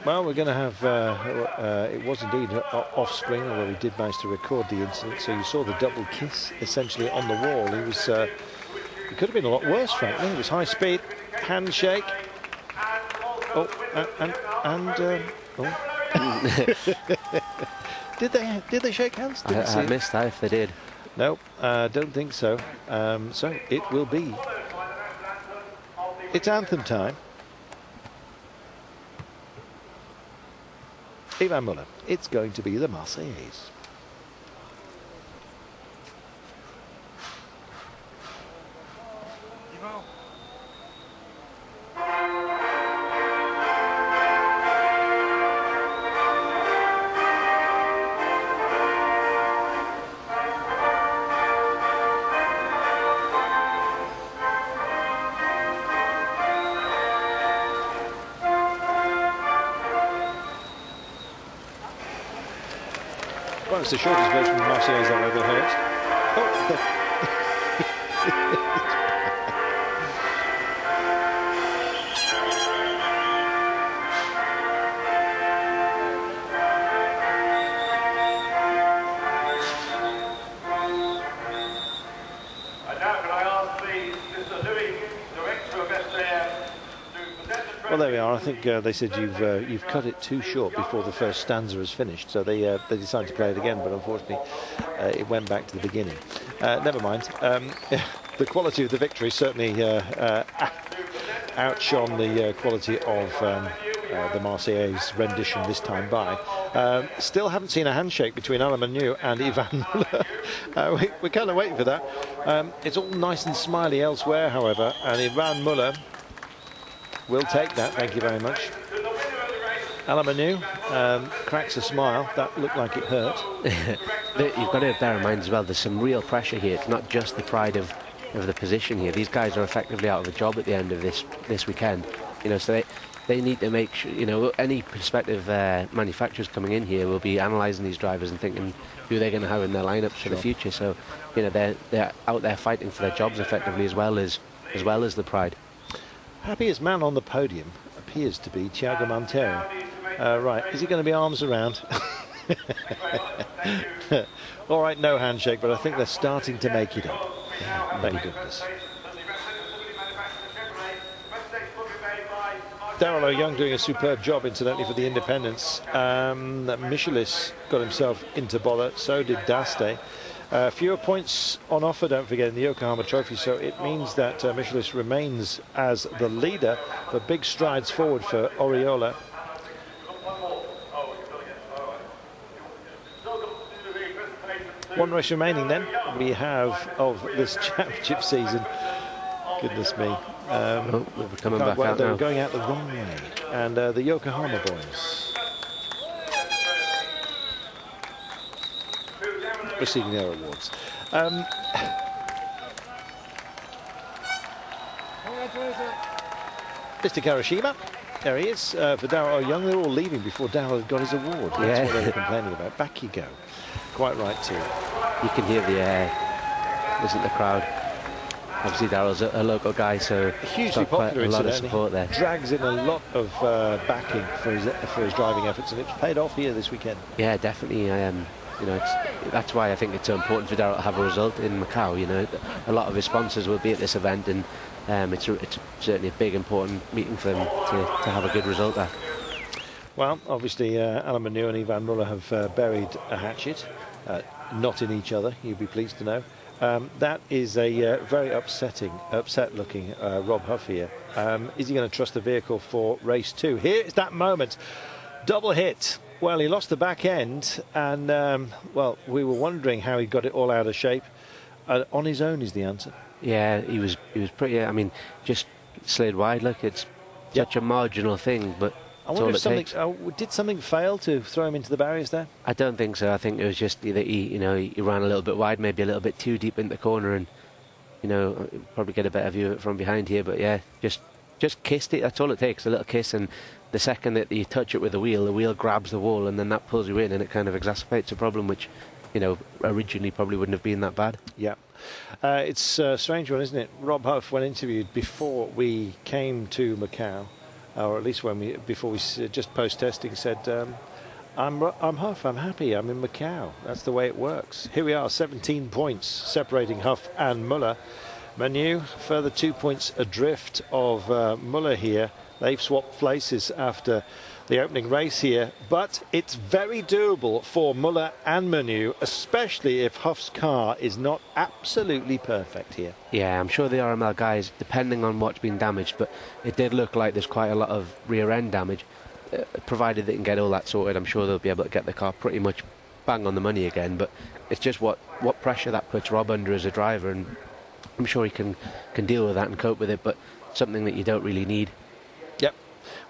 Well, we're going to have, it was indeed off screen, although we did manage to record the incident. So you saw the double kiss essentially on the wall. He was, it could have been a lot worse, frankly. It was high speed, handshake. Oh, did they shake hands? I missed that if they did. No, don't think so. So it will be. It's anthem time. Ivan Muller. It's going to be the Marseillaise. Well, it's the shortest version of the Marseillaise I've ever heard. Oh. Well, there we are. I think they said you've cut it too short before the first stanza is finished, so they decided to play it again. But unfortunately, it went back to the beginning. Never mind. The quality of the victory certainly outshone the quality of the Marseillaise rendition this time by. Still haven't seen a handshake between Alain Manu and Ivan Muller. We're kind of waiting for that. It's all nice and smiley elsewhere, however, and Ivan Muller will take that. Thank you very much. Alain Manu cracks a smile. That looked like it hurt. You've got to bear in mind as well, there's some real pressure here. It's not just the pride of the position here. These guys are effectively out of a job at the end of this weekend. You know, so they need to make sure, you know, any prospective manufacturers coming in here will be analysing these drivers and thinking who they're going to have in their lineups for the future. So, you know, they're out there fighting for their jobs effectively as well as the pride. Happiest man on the podium appears to be Thiago Monteiro. Right, is he going to be arms around? All right, no handshake, but I think they're starting to make it up. Thank goodness. Daryl O'Young doing a superb job, incidentally, for the independents. Michelis got himself into bother, so did Daste. Fewer points on offer, don't forget, in the Yokohama Trophy, so it means that Michelis remains as the leader, but big strides forward for Oriola. One race remaining then, we have of this championship season. Goodness me. We're coming back out they're now. going out the wrong way. And the Yokohama boys receiving their awards. Mr. Karashima, there he is. For Daryl O'Young, they're all leaving before Daryl had got his award. That's what they were complaining about. Back you go. Quite right too. You can hear the crowd. Obviously Daryl's a local guy, so hugely popular, a lot of support there. Drags in a lot of backing for his driving efforts, and it's paid off here this weekend. Yeah, definitely. You know, that's why I think it's so important for Daryl to have a result in Macau. You know, a lot of his sponsors will be at this event, and it's certainly a big, important meeting for them to have a good result there. Well, obviously, Alain Manu and Ivan Muller have buried a hatchet, not in each other, you'd be pleased to know. That is a very upset-looking Rob Huff here. Is he going to trust the vehicle for race 2? Here is that moment. Double hit. Well, he lost the back end, and, well, we were wondering how he got it all out of shape. On his own is the answer. Yeah, he was pretty, I mean, just slid wide. Look, it's such a marginal thing, but I wonder if did something fail to throw him into the barriers there? I don't think so. I think it was just that he ran a little bit wide, maybe a little bit too deep into the corner, and probably get a better view of it from behind here. But yeah, just kissed it. That's all it takes, a little kiss, and the second that you touch it with the wheel grabs the wall, and then that pulls you in, and it kind of exacerbates a problem which, originally probably wouldn't have been that bad. Yeah. It's a strange one, isn't it? Rob Huff, when interviewed before we came to Macau, or at least before we just post-testing, said, I'm Huff, I'm happy, I'm in Macau. That's the way it works. Here we are, 17 points separating Huff and Muller. Manu, further 2 points adrift of Muller here. They've swapped places after the opening race here, but it's very doable for Muller and Manu, especially if Huff's car is not absolutely perfect here. Yeah, I'm sure the RML guys, depending on what's been damaged, but it did look like there's quite a lot of rear end damage. Provided they can get all that sorted, I'm sure they'll be able to get the car pretty much bang on the money again, but it's just what pressure that puts Rob under as a driver, and I'm sure he can deal with that and cope with it, but something that you don't really need. Yep.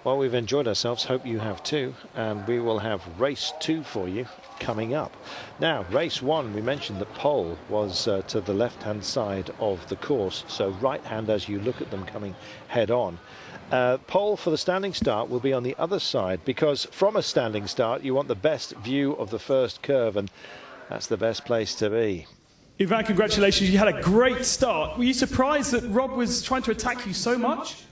Well, we've enjoyed ourselves. Hope you have too. And we will have race 2 for you coming up. Now, race 1, we mentioned that pole was to the left-hand side of the course. So right-hand as you look at them coming head-on. Pole for the standing start will be on the other side, because from a standing start, you want the best view of the first curve, and that's the best place to be. Ivan, congratulations. You had a great start. Were you surprised that Rob was trying to attack you so much?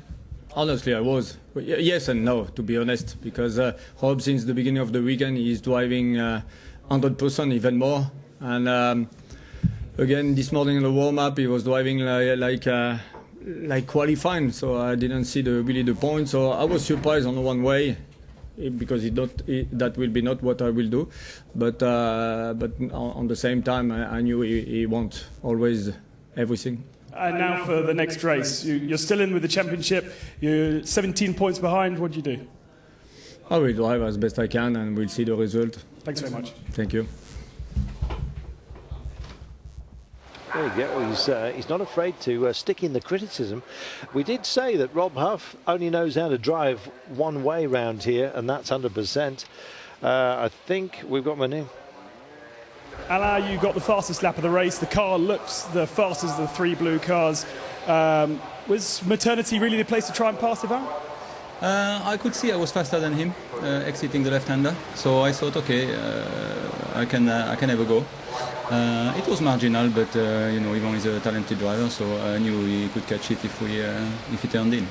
Honestly, I was. Yes and no, to be honest, because Rob, since the beginning of the weekend, he's driving 100% even more. And again, this morning in the warm-up, he was driving like qualifying, so I didn't see really the point. So I was surprised on one way, because that will be not what I will do. But on the same time, I knew he won't always everything. And now for the next race. You're still in with the championship. You're 17 points behind. What do you do? I will drive as best I can, and we'll see the result. Thanks very much. Thank you. There you go. He's not afraid to stick in the criticism. We did say that Rob Huff only knows how to drive one way round here, and that's 100%. I think we've got Manu. Alain, you got the fastest lap of the race. The car looks the fastest of the three blue cars. Was Maternity really the place to try and pass Ivan? I could see I was faster than him, exiting the left-hander. So I thought, okay, I can have a go. It was marginal, but you know, Ivan is a talented driver, so I knew he could catch it if he turned in.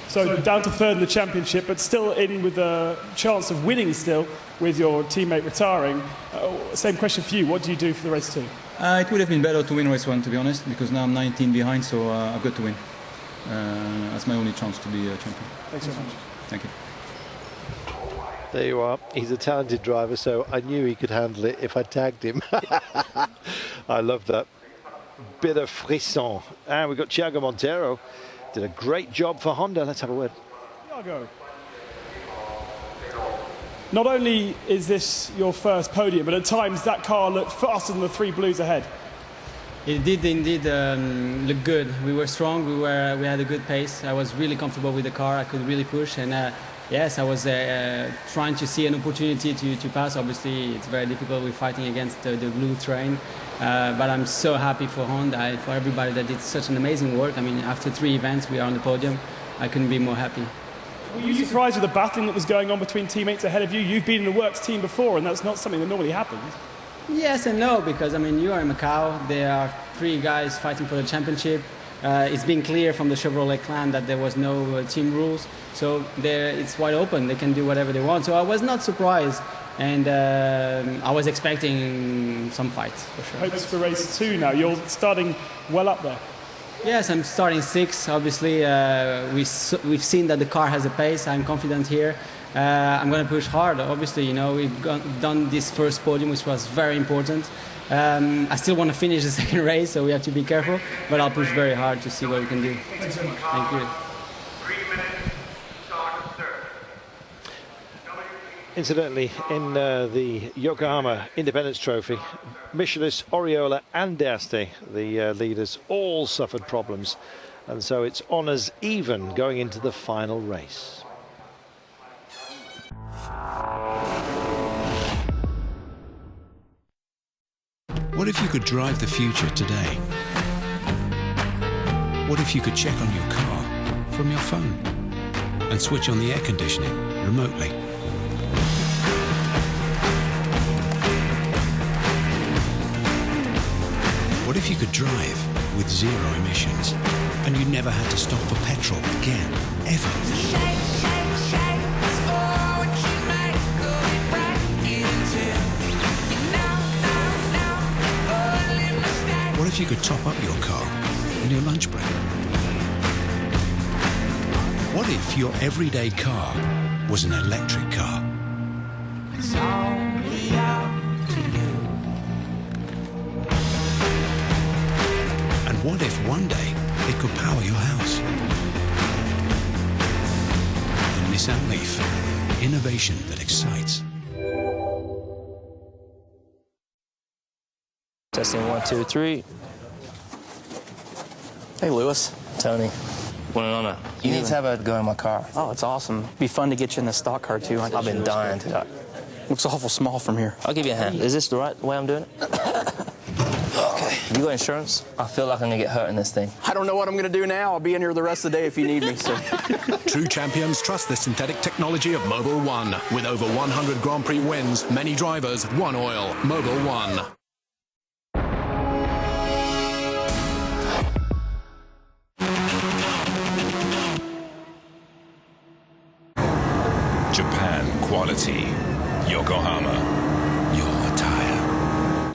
So down to third in the championship, but still in with a chance of winning still with your teammate retiring. Same question for you. What do you do for the race 2? It would have been better to win race 1, to be honest, because now I'm 19 behind, so I've got to win. That's my only chance to be a champion. Thanks very much. Thank you. There you are. He's a talented driver, so I knew he could handle it if I tagged him. I love that. Bit of frisson. And we've got Thiago Monteiro. Did a great job for Honda. Let's have a word. Thiago. Not only is this your first podium, but at times that car looked faster than the three blues ahead. It did indeed look good. We were strong. We had a good pace. I was really comfortable with the car. I could really push, and yes, I was trying to see an opportunity to pass. Obviously, it's very difficult. We're fighting against the blue train, but I'm so happy for Honda, for everybody that did such an amazing work. I mean, after 3 events, we are on the podium. I couldn't be more happy. Were you surprised with the battling that was going on between teammates ahead of you? You've been in the works team before, and that's not something that normally happens. Yes and no, because I mean, you are in Macau. There are 3 guys fighting for the championship. It's been clear from the Chevrolet clan that there was no team rules, so it's wide open. They can do whatever they want. So I was not surprised, and I was expecting some fights for sure. Hopes for race 2 now. You're starting well up there. Yes, I'm starting 6th. Obviously, we've seen that the car has a pace. I'm confident here. I'm going to push hard. Obviously, you know, we've done this first podium, which was very important. I still want to finish the second race, so we have to be careful. But I'll push very hard to see what we can do. Thanks so much. Thank you. Incidentally, in the Yokohama Independence Trophy, Michelis, Oriola and D'Asti, the leaders, all suffered problems. And so it's honours even going into the final race. What if you could drive the future today? What if you could check on your car from your phone and switch on the air conditioning remotely? What if you could drive with 0 emissions and you never had to stop for petrol again, ever? What if you could top up your car in your lunch break? What if your everyday car was an electric car? It's only up to you. And what if one day it could power your house? The Nissan Leaf. Innovation that excites. Testing 1, 2, 3. Hey, Lewis. Tony, what an honor. You need to have a go in my car. Oh, it's awesome. Be fun to get you in the stock car, too. I've been dying to. Looks awful small from here. I'll give you a hand. Is this the right way I'm doing it? Okay. You got insurance? I feel like I'm going to get hurt in this thing. I don't know what I'm going to do now. I'll be in here the rest of the day if you need me, so. True champions trust the synthetic technology of Mobil 1. With over 100 Grand Prix wins, many drivers, one oil. Mobil 1. Japan quality. Yokohama. Your tire.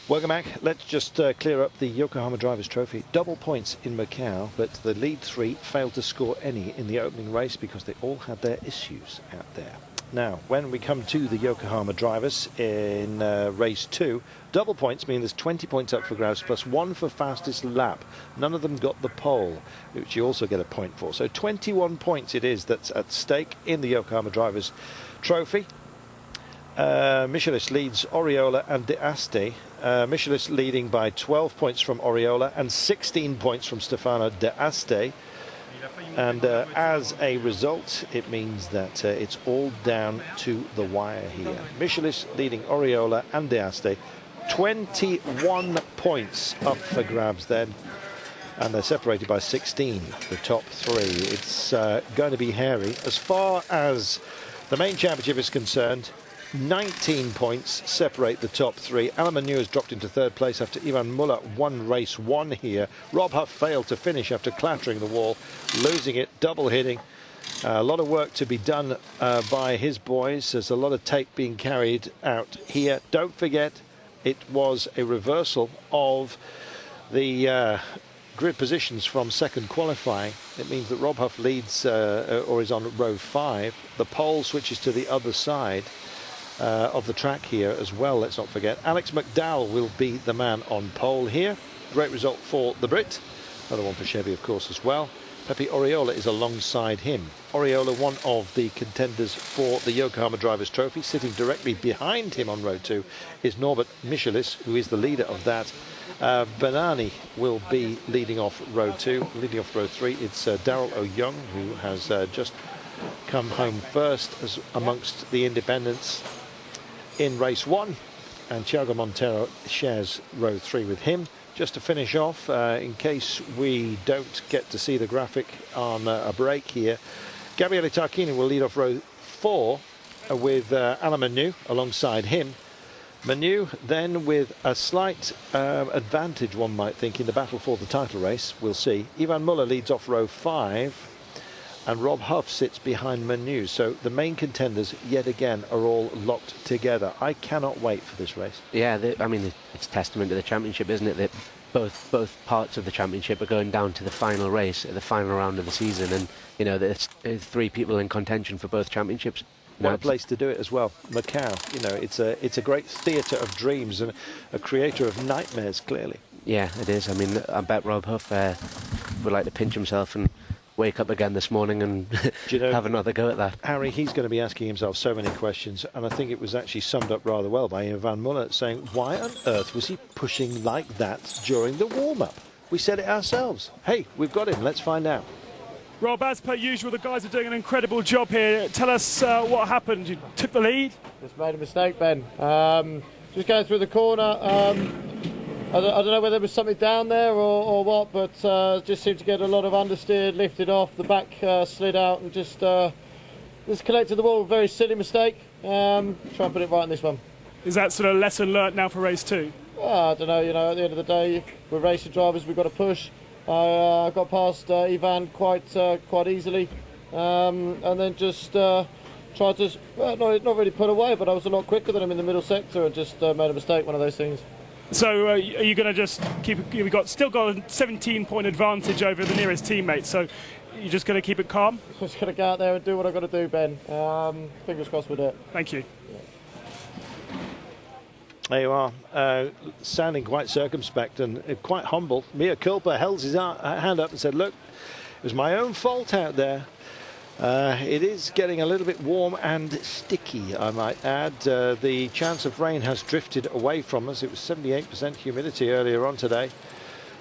Welcome back. Let's just clear up the Yokohama Drivers' Trophy. Double points in Macau, but the lead 3 failed to score any in the opening race because they all had their issues out there. Now, when we come to the Yokohama drivers in race 2, double points mean there's 20 points up for grabs plus 1 for fastest lap. None of them got the pole, which you also get a point for. So 21 points it is that's at stake in the Yokohama drivers' trophy. Michelis leads Oriola and D'Asti. Michelis leading by 12 points from Oriola and 16 points from Stefano De Aste. And as a result, it means that it's all down to the wire here. Michelis leading Oriola and De Aste. 21 points up for grabs then. And they're separated by 16, the top three. It's going to be hairy. As far as the main championship is concerned, 19 points separate the top three. Alain Menu has dropped into third place after Ivan Muller won race one here. Rob Huff failed to finish after clattering the wall, losing it, double hitting. A lot of work to be done by his boys. There's a lot of tape being carried out here. Don't forget, it was a reversal of the grid positions from second qualifying. It means that Rob Huff leads or is on row 5. The pole switches to the other side of the track here as well, let's not forget. Alex McDowell will be the man on pole here. Great result for the Brit. Another one for Chevy, of course, as well. Pepe Oriola is alongside him. Oriola, one of the contenders for the Yokohama Drivers' Trophy. Sitting directly behind him on row 2 is Norbert Michelis, who is the leader of that. Bernani will be leading off row 2. Leading off row 3, it's Daryl O'Young, who has just come home first as amongst the independents in race 1, and Thiago Montero shares row 3 with him. Just to finish off, in case we don't get to see the graphic on a break here, Gabriele Tarquini will lead off row 4 with Alain Menu alongside him. Menu then with a slight advantage, one might think, in the battle for the title race. We'll see. Ivan Muller leads off row 5. And Rob Huff sits behind Menu. So the main contenders, yet again, are all locked together. I cannot wait for this race. Yeah, I mean, it's testament to the championship, isn't it? That both parts of the championship are going down to the final race, at the final round of the season. And, you know, there's 3 people in contention for both championships. What a place to do it as well. Macau, you know, it's a great theatre of dreams and a creator of nightmares, clearly. Yeah, it is. I mean, I bet Rob Huff would like to pinch himself and wake up again this morning and have another go at that. Harry, he's going to be asking himself so many questions, and I think it was actually summed up rather well by Ivan Muller, saying, why on earth was he pushing like that during the warm-up? We said it ourselves. Hey, we've got him. Let's find out. Rob, as per usual, the guys are doing an incredible job here. Tell us what happened. You took the lead? Just made a mistake, Ben. Just going through the corner. I don't know whether there was something down there or what, but just seemed to get a lot of understeered, lifted off. The back slid out and just collected the wall. Very silly mistake. Try and put it right in this one. Is that sort of lesson learnt now for race 2? I don't know. You know, at the end of the day, we're racing drivers. We've got to push. I got past Ivan quite easily, and then just tried to not really put away, but I was a lot quicker than him in the middle sector and just made a mistake. One of those things. So are you going to just keep? We've still got a 17-point advantage over the nearest teammate. So you're just going to keep it calm? I'm just going to go out there and do what I've got to do, Ben. Fingers crossed with it. Thank you. Yeah. There you are, sounding quite circumspect and quite humble. Mea culpa held his hand up and said, look, it was my own fault out there. It is getting a little bit warm and sticky, I might add. The chance of rain has drifted away from us. It was 78% humidity earlier on today.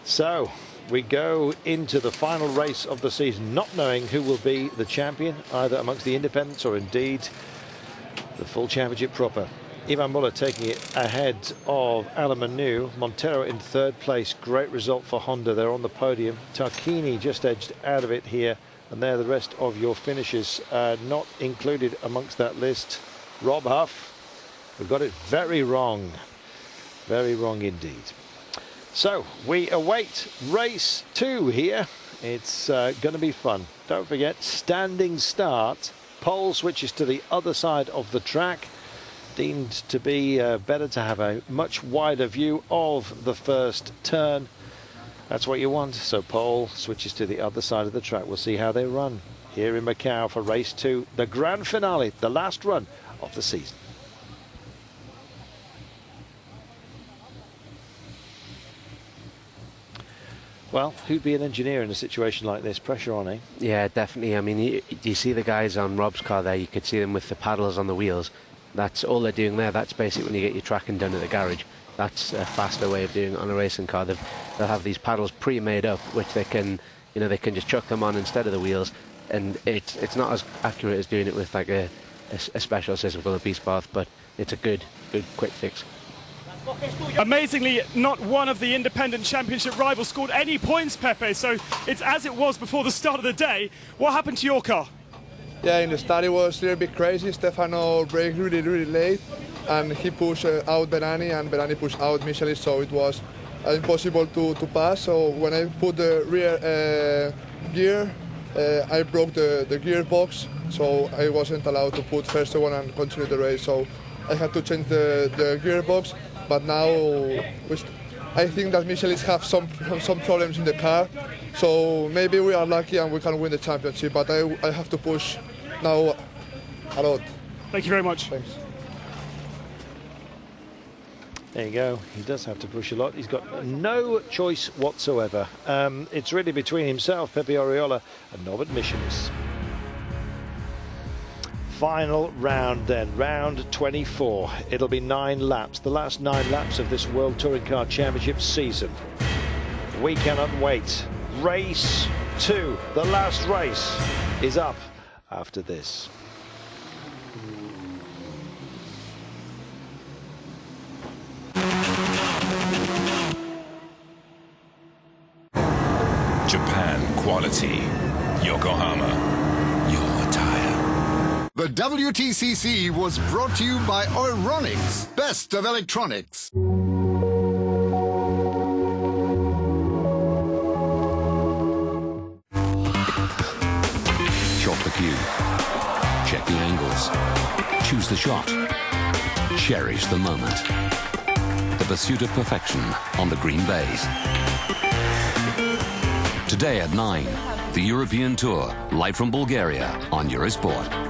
So we go into the final race of the season, not knowing who will be the champion, either amongst the independents or indeed the full championship proper. Ivan Muller taking it ahead of Alain Menu. Montero in third place. Great result for Honda. They're on the podium. Tarquini just edged out of it here. And there the rest of your finishes. Not included amongst that list. Rob Huff. We've got it very wrong. Very wrong indeed. So we await race 2 here. It's going to be fun. Don't forget, standing start. Pole switches to the other side of the track. Deemed to be better to have a much wider view of the first turn. That's what you want. So pole switches to the other side of the track. We'll see how they run here in Macau for race 2, the grand finale, the last run of the season. Well, who'd be an engineer in a situation like this? Pressure on, eh? Yeah, definitely. I mean, you see the guys on Rob's car there, you could see them with the paddles on the wheels. That's all they're doing there. That's basically when you get your tracking done at the garage. that's a faster way of doing it on a racing car. They'll have these paddles pre-made up, which they can, you know, they can just chuck them on instead of the wheels, and it's not as accurate as doing it with like a special system called a beast path, but it's a good quick fix. Amazingly, not one of the independent championship rivals scored any points, Pepe, so it's as it was before the start of the day. What happened to your car? Yeah, in the start it was a little bit crazy. Stefano braked really late, and he pushed out Benani, and Benani pushed out Michelis, so it was impossible to pass. So when I put the rear gear, I broke the gearbox, so I wasn't allowed to put first one and continue the race. So I had to change the gearbox. But now I think that Michelis have some problems in the car, so maybe we are lucky and we can win the championship. But I have to push now a lot. Thank you very much. Thanks. There you go. He does have to push a lot. He's got no choice whatsoever. It's really between himself, Pepe Oriola, and Norbert Michelis. Final round then, round 24. It'll be 9 laps, the last 9 laps of this World Touring Car Championship season. We cannot wait. Race 2, the last race, is up after this. Japan quality. Yokohama. Your tire. The WTCC was brought to you by Euronics, best of electronics. Shot the cue. Check the angles. Choose the shot. Cherish the moment. The pursuit of perfection on the green bays. Today at 9, the European Tour, live from Bulgaria on Eurosport.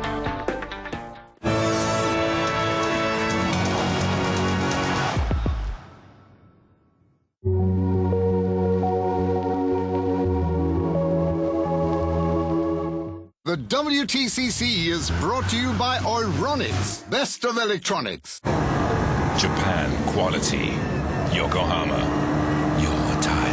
The WTCC is brought to you by Euronics, best of electronics. Japan quality. Yokohama. Your tire.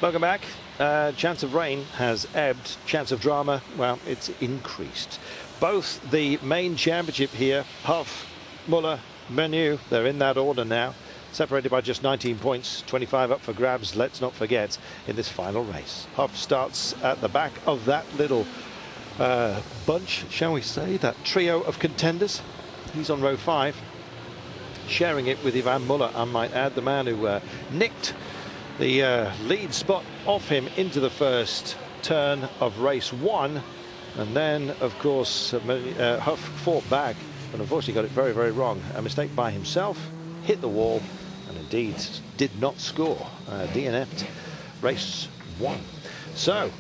Welcome back. Chance of rain has ebbed. Chance of drama, well, it's increased. Both the main championship here, Huff, Muller, Menu, they're in that order now, separated by just 19 points, 25 up for grabs, let's not forget, in this final race. Huff starts at the back of that little bunch, shall we say, that trio of contenders. He's on row 5, sharing it with Ivan Muller, I might add, the man who nicked the lead spot off him into the first turn of race 1, and then of course Huff fought back, but unfortunately got it very wrong. A mistake by himself, hit the wall, and indeed did not score. DNF'd race 1. So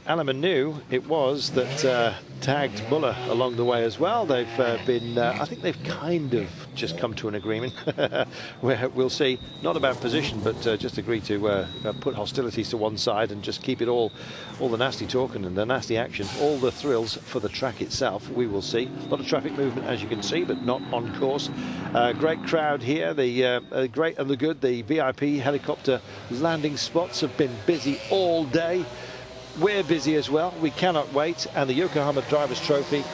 Alain Menu it was that tagged Muller along the way as well. They've been, I think they've kind of just come to an agreement where we'll see, not about position, but just agree to put hostilities to one side and just keep it all the nasty talk and the nasty action, all the thrills for the track itself. We will see. A lot of traffic movement, as you can see, but not on course. Great crowd here. The great and the good, the VIP helicopter landing spots have been busy all day. We're busy as well. We cannot wait. And the Yokohama Drivers' Trophy,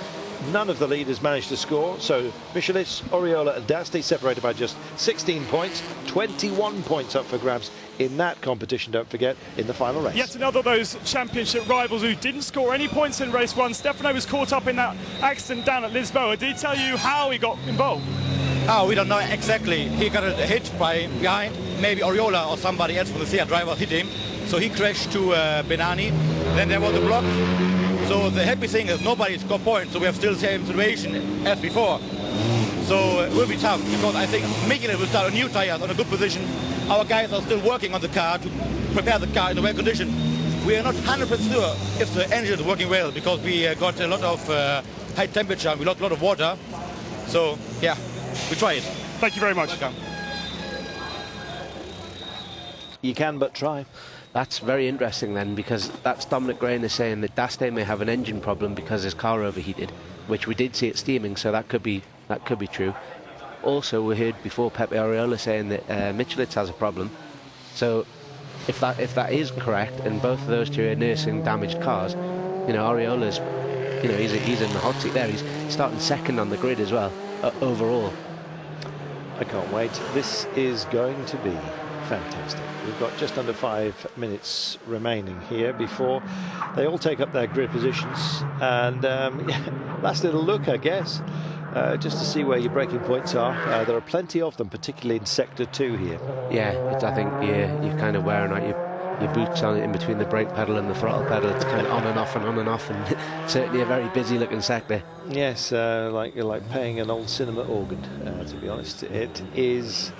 none of the leaders managed to score. So Michelis, Oriola and Dasti separated by just 16 points. 21 points up for grabs in that competition, don't forget, in the final race. Yet another of those championship rivals who didn't score any points in race 1. Stefano was caught up in that accident down at Lisboa. Did he tell you how he got involved? Oh, we don't know exactly. He got a hit by behind. Maybe Oriola or somebody else from the Seat driver hit him. So he crashed to Benani. Then there was a block. So the happy thing is nobody scored points. So we have still the same situation as before. So it will be tough because I think Michelis will start a new tires on a good position. Our guys are still working on the car to prepare the car in the right condition. we are not 100% sure if the engine is working well because we got a lot of high temperature and we lost a lot of water. So, yeah, we try it. Thank you very much. Welcome. You can but try. That's very interesting then, because that's Dominic Grain is saying that Daste may have an engine problem because his car overheated, which we did see it steaming, so that could be true. Also, we heard before Pepe Oriola saying that Michelitz has a problem. So, if that is correct, and both of those two are nursing damaged cars, you know, Oriola's, you know, he's in the hot seat there. He's starting second on the grid as well overall. I can't wait. This is going to be fantastic. We've got just under 5 minutes remaining here before they all take up their grid positions, and last little look, I guess, just to see where your braking points are. There are plenty of them, particularly in sector 2 here. Yeah, I think you're kind of wearing out your boots on it in between the brake pedal and the throttle pedal. It's kind of on and off and on and off, and certainly a very busy looking sector. Yes, like you're like paying an old cinema organ, to be honest. It is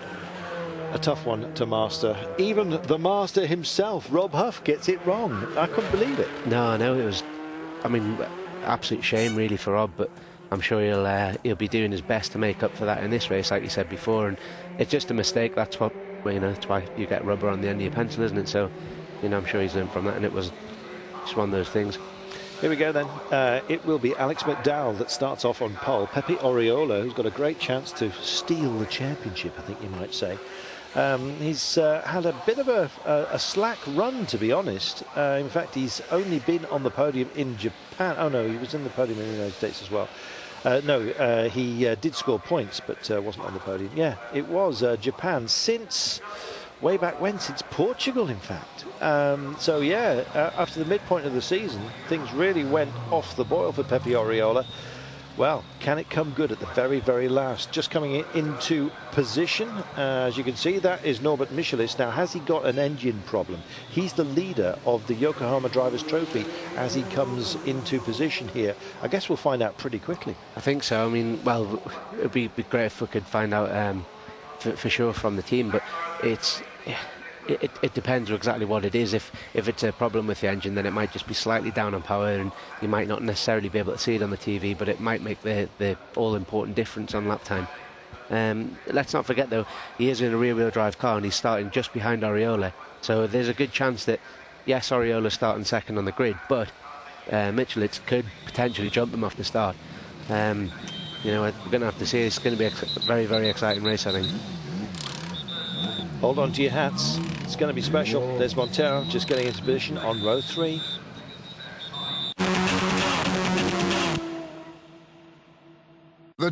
a tough one to master. Even the master himself, Rob Huff, gets it wrong. I couldn't believe it. No, it was, I mean, absolute shame really for Rob, but I'm sure he'll be doing his best to make up for that in this race, like you said before. And it's just a mistake. That's what, you know, that's why you get rubber on the end of your pencil, isn't it? So, you know, I'm sure he's learned from that, and it was just one of those things. Here we go then. It will be Alex McDowell that starts off on pole. Pepe Oriola, who's got a great chance to steal the championship, I think you might say. He's had a bit of a slack run, to be honest. In fact, he's only been on the podium in Japan. Oh no, he was in the podium in the United States as well. He did score points, but wasn't on the podium. Yeah, it was Japan since way back when, since Portugal, in fact. So yeah, after the midpoint of the season, things really went off the boil for Pepe Oriola. Well, can it come good at the very, very last? Just coming into position, as you can see, that is Norbert Michelis. Now, has he got an engine problem? He's the leader of the Yokohama Drivers' Trophy as he comes into position here. I guess we'll find out pretty quickly. I think so. I mean, well, it'd be great if we could find out for sure from the team, but it depends exactly what it is. If it's a problem with the engine, then it might just be slightly down on power, and you might not necessarily be able to see it on the TV, but it might make the all-important difference on lap time. Let's not forget, though, he is in a rear-wheel drive car, and he's starting just behind Oriola. So there's a good chance that, yes, Oriola's starting second on the grid, but Michelitz could potentially jump them off the start. You know, we're going to have to see. It's going to be a very, very exciting race, I think. Hold on to your hats. It's going to be special. There's Montero just getting into position on row 3. The